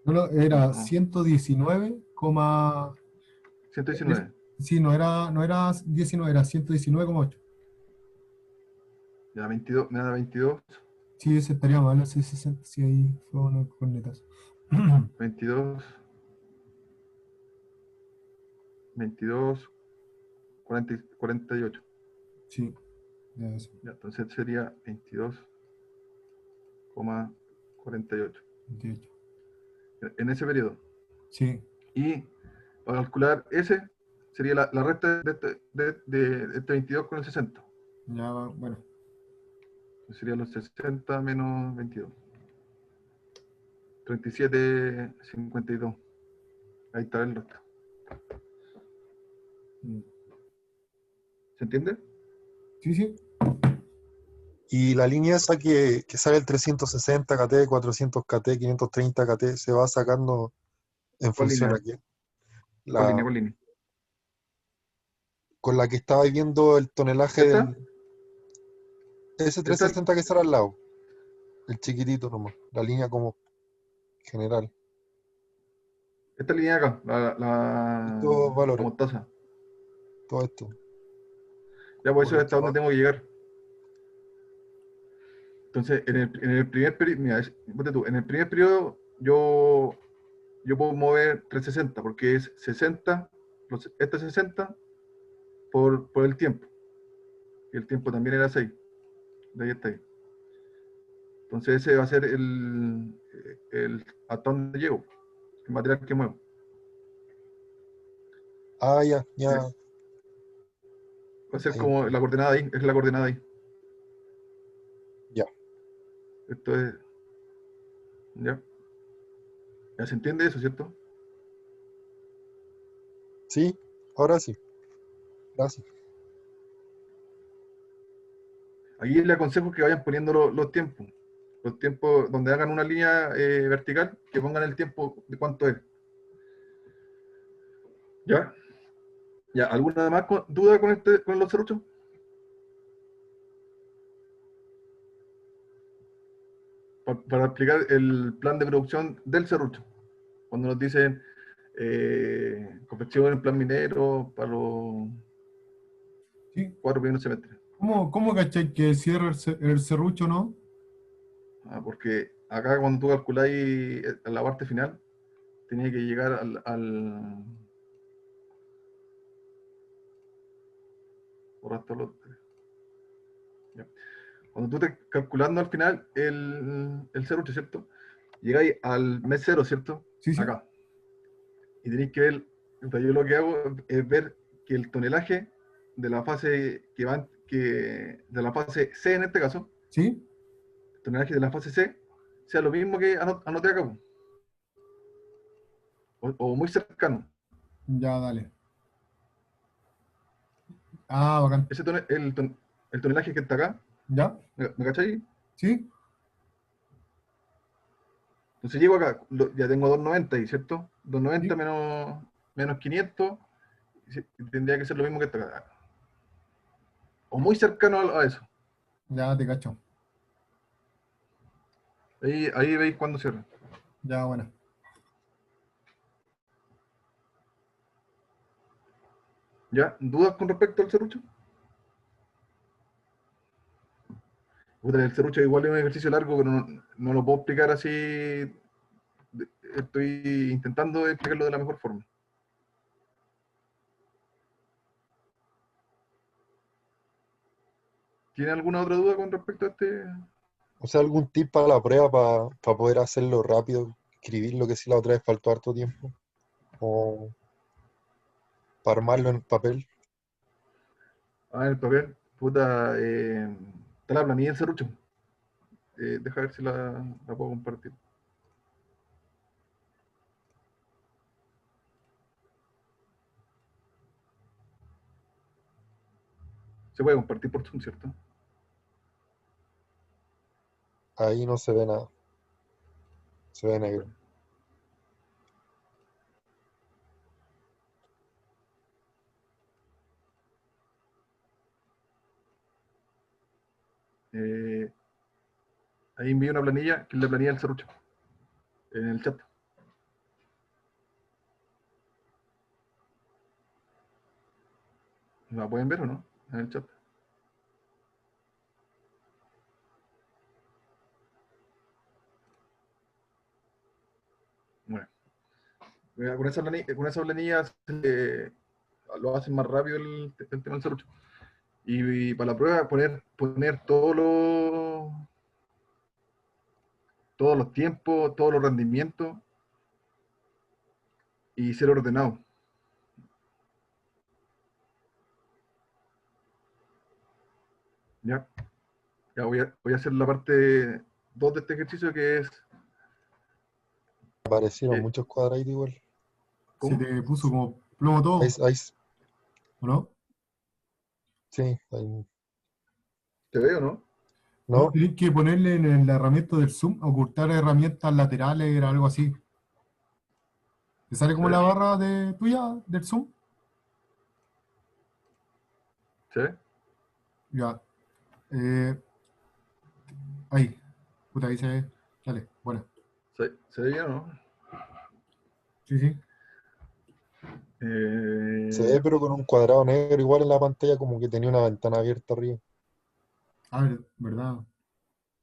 No, era No, 119, 119. sí, no era 19, era 119,8. Ya 22, me da 22, Sí, ese estaría mal, ese 60, sí, ahí fue una cornetas. 22, 22, 48. Sí, ya eso, Ya, entonces sería 22,48 28. en ese periodo. Sí, Y para calcular ese, sería la resta de este 22 con el 60. ya, bueno, Entonces serían los 60 menos 22. 37,52. Ahí está el resto. mm, ¿Se entiende? sí, sí, Y la línea esa que sale el 360 KT, 400 KT, 530 KT, se va sacando en ¿Cuál función línea? a qué. ¿Cuál La, línea? ¿Cuál línea? con la que estaba viendo el tonelaje ¿Esta? del ¿Esta? S360 que sale al lado, el chiquitito nomás, la línea como general. Esta línea de acá, Estos la valores, mostaza. todo esto, Ya por por eso es los hasta que donde van. tengo que llegar. Entonces, en el primer periodo, mira, ponte tú, en el primer periodo yo puedo mover 360 porque es 60, este 60 por el tiempo. Y el tiempo también era 6. De ahí hasta ahí. Entonces ese va a ser hasta donde llego, el material que muevo. Ah, ya, ya, Eh, Va a ser ahí como entiendo. la coordenada ahí, es la coordenada ahí. Ya, Esto es, ¿ya? ¿Ya se entiende eso, cierto? sí, ahora sí, gracias. Aquí le aconsejo que vayan poniendo los tiempos. Los tiempos donde hagan una línea vertical, que pongan el tiempo de cuánto es. ¿Ya? ¿Ya? ¿Alguna más duda con los serruchos? Para explicar el plan de producción del serrucho. Cuando nos dicen confección en plan minero para los sí. 4 primeros semestres. ¿Cómo cachai que cierra el serrucho, no? Porque acá cuando tú calculáis la parte final, tenía que llegar borraste ya. Cuando tú estás calculando al final el serrucho, ¿cierto? Llegáis al mes cero, ¿cierto? Sí, sí, Acá. Y tenéis que ver, o sea, yo lo que hago es ver que el tonelaje de la fase de la fase C en este caso, sí, el tonelaje de la fase C, sea lo mismo que anoté acá, po, o muy cercano. ya, dale. Ah, bacán. El tonelaje que está acá, ¿Ya? ¿me cachai? ¿Sí? Entonces llego acá, ya tengo 290 ahí, ¿cierto? 290 Sí, menos 500, y tendría que ser lo mismo que está acá. O muy cercano a eso. ya te cacho. Ahí veis cuando cierra. Ya, bueno. ¿Ya? ¿Dudas con respecto al serrucho? Puta, el serrucho igual es un ejercicio largo, pero no lo puedo explicar así. Estoy intentando explicarlo de la mejor forma. ¿Tiene alguna otra duda con respecto a este? O sea, algún tip para la prueba para poder hacerlo rápido, escribir lo que sí la otra vez faltó harto tiempo, o para armarlo en papel. Ah, el papel, puta, está la planilla del serrucho. Deja ver si la puedo compartir. Se puede compartir por Zoom, ¿cierto? Ahí no se ve nada, se ve negro. Bueno, eh, ahí envié una planilla, que es la planilla del serrucho, en el chat. ¿La pueden ver o no? En el chat. Bueno, con esa planilla lo hacen más rápido el tema del serrucho. Y para la prueba, poner todos los tiempos, todos los rendimientos y ser ordenado. ¿Ya? Ya voy a hacer la parte 2 de este ejercicio que es, Aparecieron que- muchos cuadraditos igual. Se ¿cómo? te puso como plomo todo, Ahí, ¿o no? sí, ahí. ¿Te veo, no? No, ¿No? tenés que ponerle en la herramienta del zoom, ocultar herramientas laterales, algo así. ¿Te sale ¿Se como la ve? barra de tuya del zoom? ¿Se ve? Ya. Eh, ahí. Puta, ahí se ve. Dale, bueno. ¿Se ve bien o no? Sí, sí. Se ve, Ya. pero con un cuadrado negro igual en la pantalla, como que tenía una ventana abierta arriba. A ver, ¿verdad?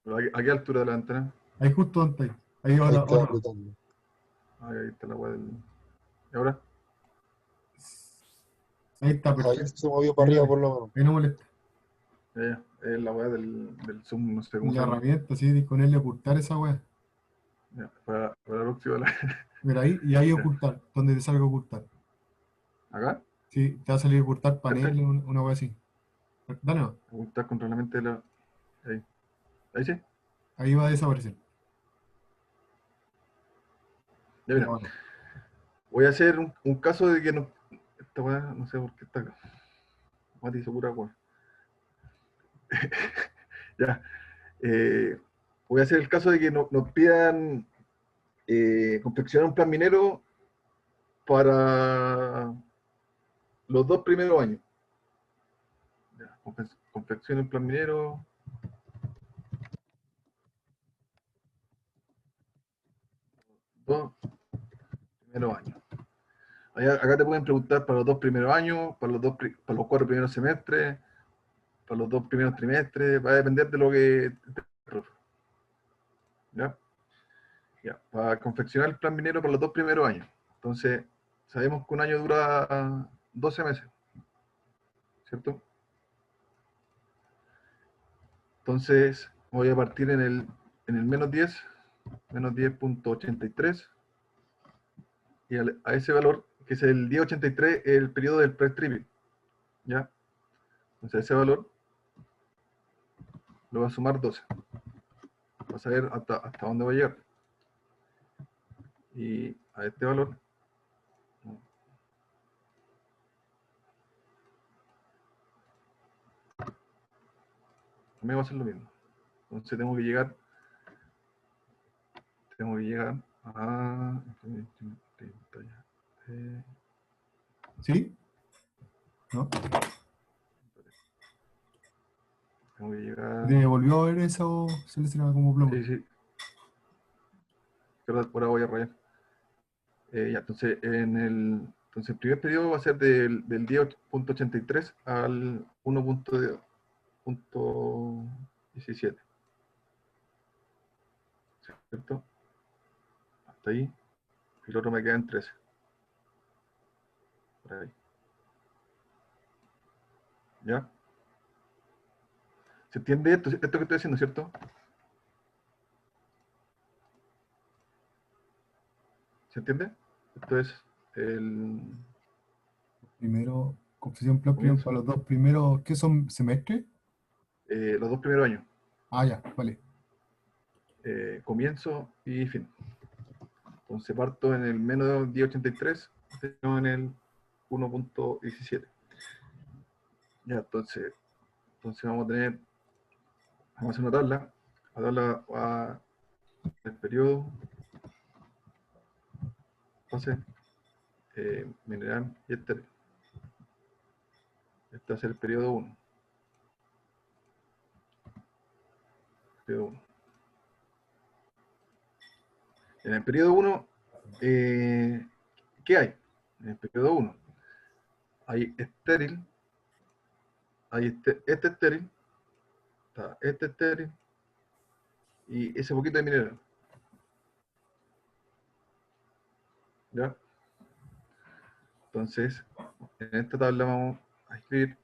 Pero ¿a qué altura de la antena? Ahí justo antes. Ahí Ahí otra, está otra. apretando. Ahí está la weá del. ¿Y ahora? Ahí está, Ahí perfecto. se movió para Ahí arriba dale. por lo menos. Ahí no molesta. Ya. Es la weá del Zoom, no sé cómo se La llama. herramienta, sí, con él ocultar esa weá. Ya, para la próxima. Mira ahí, y ahí Ya. ocultar, donde te salga ocultar. ¿Acá? Sí, te va a salir ocultar ¿Este? panel, una weá así. Dale, no. Ocultar control la mente de la. Ahí. Ahí sí. Ahí va a desaparecer. Ya Ya mira. bueno. Voy a hacer un caso de que no. Esta weá, no sé por qué está acá. Mati hizo pura weá. Ya. Eh, Voy a hacer el caso de que nos pidan confeccionar un plan minero para los 2 primeros años. Ya, confecciona un plan minero, 2 primeros años. Acá te pueden preguntar para los 2 primeros años, para los 4 primeros semestres, para los 2 primeros trimestres, va a depender de lo que. ¿Ya? Ya, para confeccionar el plan minero para los 2 primeros años. Entonces, sabemos que un año dura 12 meses, ¿cierto? Entonces, voy a partir en el -10 y a ese valor, que es el 1083, el periodo del pre-tripping, ¿ya? Entonces, a ese valor lo va a sumar 12. Vas a ver hasta dónde va a llegar. Y a este valor, también va a ser lo mismo. Entonces, tengo que llegar a. ¿Sí? ¿No? Tengo que llegar. ¿Te volvió a ver eso seleccionado como plomo? Sí, sí, pero por ahora voy a rayar. Ya, entonces el primer periodo va a ser del 10.83 al 1.17, ¿cierto? Hasta ahí. Y el otro me queda en 13. Por ahí. ¿Ya? ¿Se entiende esto que estoy haciendo, cierto? ¿Se entiende? Esto es el Primero, confesión plan comienzo, para los dos primeros, ¿qué son semestres? los 2 primeros años, Ah, ya, vale. comienzo y fin. Entonces parto en el menos 10,83, termino en el 1.17. Ya, entonces vamos a hacer una tabla. La tabla va el periodo, fase, mineral y estéril. Este va a ser el periodo 1. Periodo 1. En el periodo 1, ¿qué hay? En el periodo 1 hay estéril, hay este estéril, está este estéril y ese poquito de mineral. ¿Ya? Entonces, en esta tabla vamos a escribir.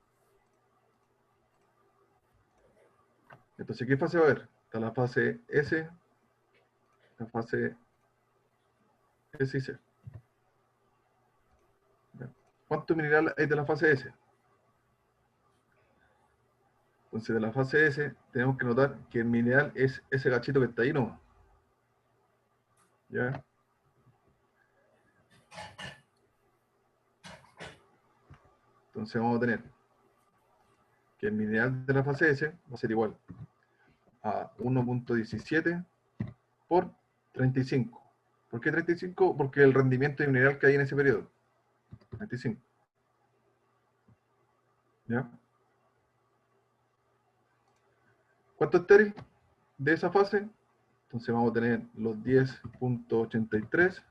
Entonces, ¿qué fase va a haber? Está la fase S, la fase S y C. ¿Ya? ¿Cuánto mineral hay de la fase S? Entonces, de la fase S tenemos que notar que el mineral es ese gachito que está ahí nomás. ¿Ya? Entonces vamos a tener que el mineral de la fase S va a ser igual a 1.17 por 35. ¿Por qué 35? Porque el rendimiento de mineral que hay en ese periodo. 35. ¿Ya? ¿Cuánto estéril de esa fase? Entonces vamos a tener los 10.83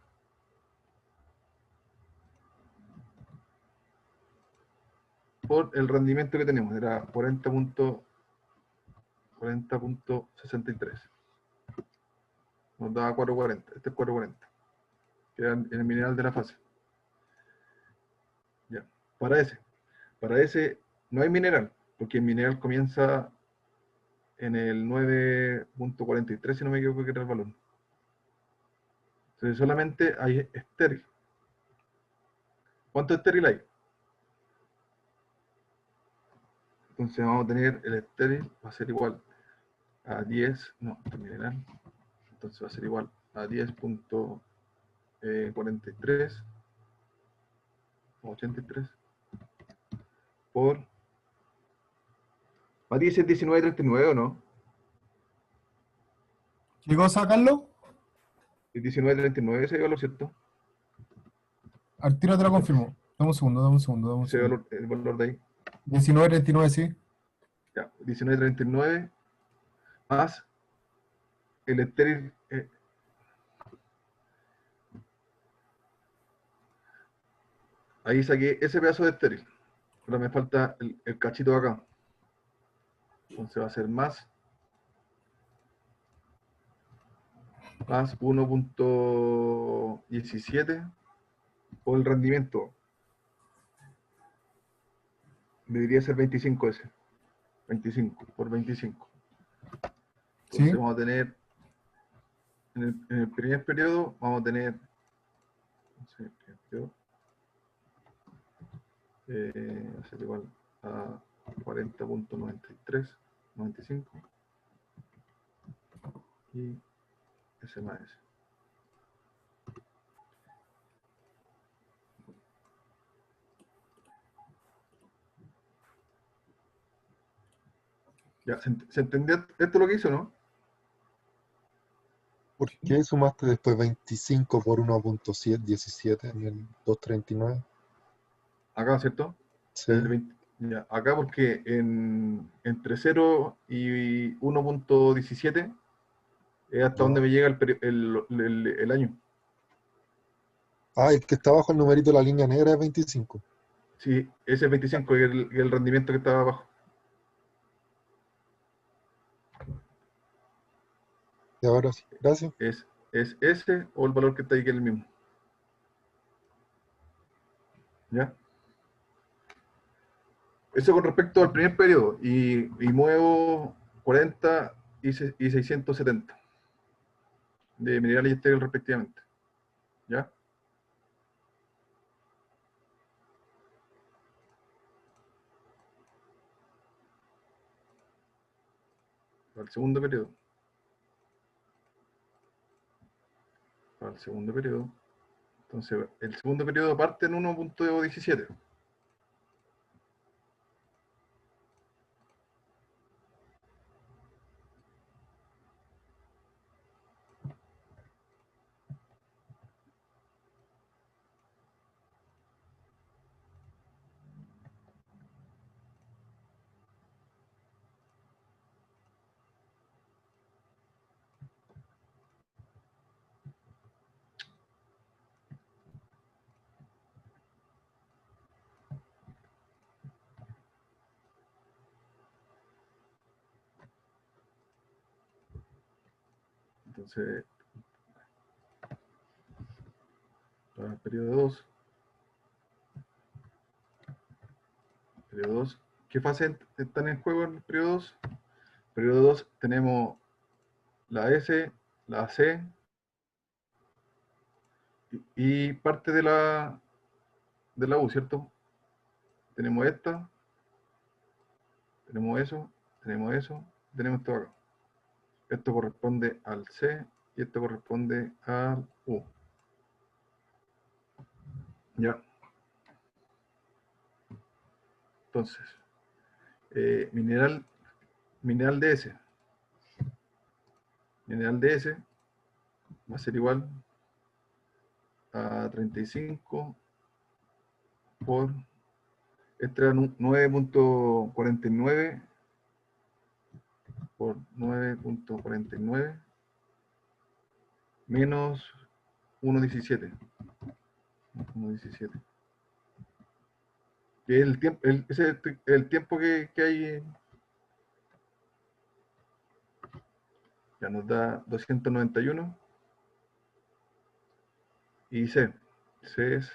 por el rendimiento que tenemos, era 40.63. Nos daba 440, este es 440, que era en el mineral de la fase. Ya. Para ese no hay mineral, porque el mineral comienza en el 9.43, si no me equivoco, que era el valor. Entonces solamente hay estéril. ¿Cuánto estéril hay? Entonces vamos a tener el estéril, va a ser igual a 10, no, este mineral, entonces va a ser igual a 10.43 o 83 por... Matías es 19.39 o no? ¿Qué cosa, Carlos? Es 19.39 ese valor, ¿cierto? Al tiro te lo confirmo. Dame un segundo, dame un segundo, dame un Ese segundo. valor, el valor de ahí. 19.39, sí. Ya, 19.39 más el estéril. Ahí saqué ese pedazo de estéril. Ahora me falta el cachito de acá. Entonces va a ser más 1.17 por el rendimiento. Debería ser 25 ese. 25 por 25. Entonces Sí. vamos a tener, en el primer periodo, vamos a tener, no sé, el primer periodo, va a ser igual a 40.93, 95. Y ese más ese. Ya, ¿se entendió esto lo que hizo, no? ¿Por qué sumaste después 25 por 1.17 en el 239? Acá, ¿cierto? Sí. El 20 ya, acá porque entre 0 y 1.17 es hasta donde me llega el año. Ah, el que está abajo, el numerito de la línea negra es 25. Sí, ese es 25 y el rendimiento que estaba abajo. Y ahora sí, gracias. Es ese o el valor que está ahí que es el mismo. ¿Ya? Eso con respecto al primer periodo. Y muevo 40 y 670 de mineral y estéril respectivamente. ¿Ya? para el segundo periodo. Para el segundo periodo. Entonces, el segundo periodo parte en 1.17. Entonces, para el periodo 2. Periodo 2. ¿Qué fases están en juego en el periodo 2? Periodo 2 tenemos la S, la C y parte de la U, ¿cierto? Tenemos esta, tenemos eso, tenemos esto acá. Esto corresponde al C y esto corresponde al U. Ya. Entonces, mineral DS. Mineral DS va a ser igual a 35 por, este era 9.49 por 9.49 menos 1.17. 1.17. Que es el tiempo, ese es el tiempo que hay. Ya nos da 291. Y C es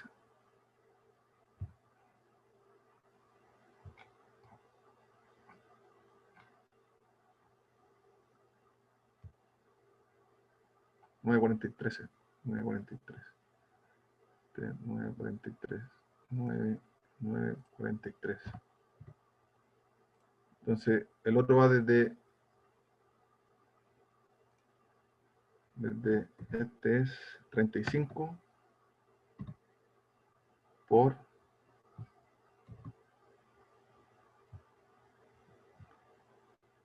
9.43. 9.43. 9.43. 9.43. Entonces, el otro va desde este es 35 por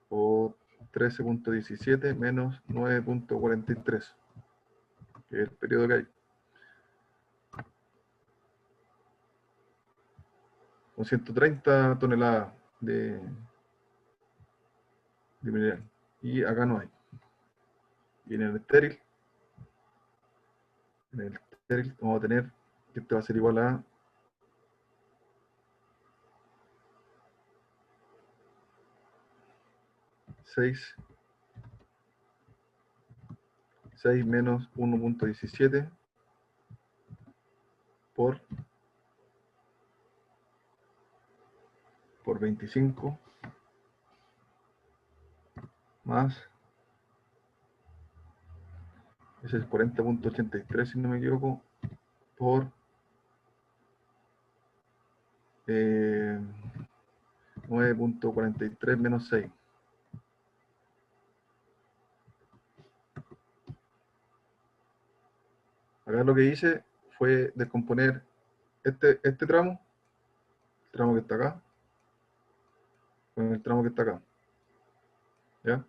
13.17 menos 9.43, que es el periodo que hay. Con 130 toneladas de mineral. Y acá no hay. Y en el estéril vamos a tener que este va a ser igual a 6 menos 1.17 por 25 más, ese es 40.83 si no me equivoco, por 9.43 menos 6. Acá lo que hice fue descomponer este tramo, el tramo que está acá, con el tramo que está acá. ¿Ya?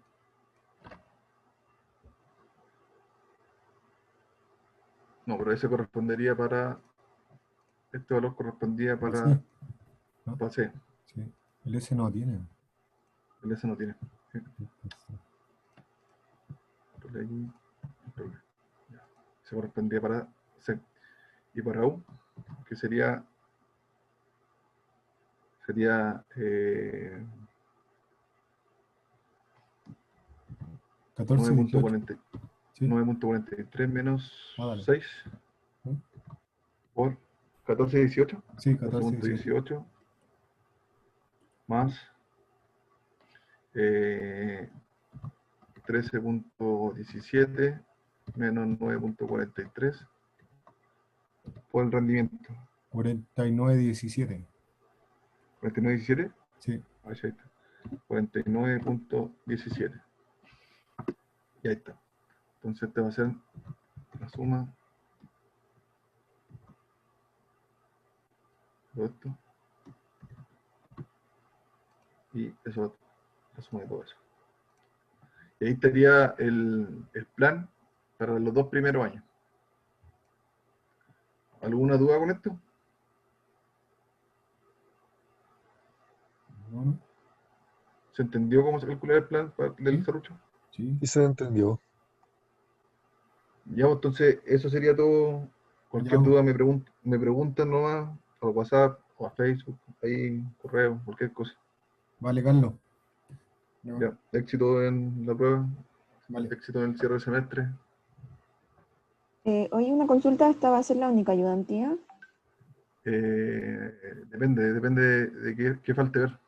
No, pero ese correspondería para... Este valor correspondía para... Sí, ¿no? Para C. Sí. El S no tiene. El S no tiene. Sí. Entonces, Por ahí, por acá. Ya. Se correspondía para C. Y para U, que sería 14, 18. 9.40. Sí. 9.43 menos Dale. 6 ¿Sí? por 14.18. Sí, 14, 18. 14.18 más 13.17 menos 9.43 por el rendimiento. 49, 17. 49.17. Sí. Ahí está. 49.17. Y ahí está. Entonces este va a ser la suma de esto. Y eso, la suma de todo eso. Y ahí estaría el plan para los 2 primeros años. ¿Alguna duda con esto? ¿No? ¿Se entendió cómo se calcula el plan del Sí. serrucho? Sí. Y se entendió. Ya, pues, entonces eso sería todo. Cualquier Ya, duda me preguntan nomás, a WhatsApp o a Facebook, ahí, correo, cualquier cosa. vale, Carlos. Ya, Ya, éxito en la prueba, vale. éxito en el cierre del semestre. Oye, una consulta, ¿esta va a ser la única ayudantía? Depende de qué falte ver. Ya,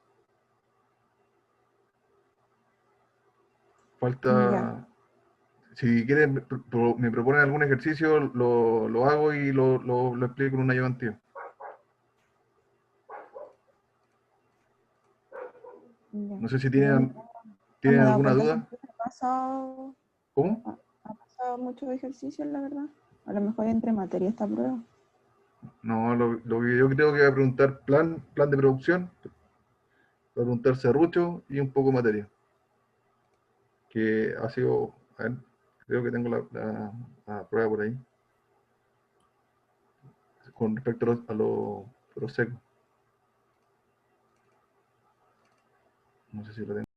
Falta, si quieren, me proponen algún ejercicio, lo hago y lo explico en una ayudantía. ya. No sé si Bien, no tienen me he dado alguna cuenta que duda. ha, ¿Cómo? ha pasado muchos ejercicios, la verdad. A lo mejor entre materia esta prueba. No, lo que yo creo que voy a preguntar plan de producción, voy a preguntar serrucho y un poco materia. Que ha sido, a ver, creo que tengo la prueba por ahí, con respecto a los secos. No sé si lo tengo.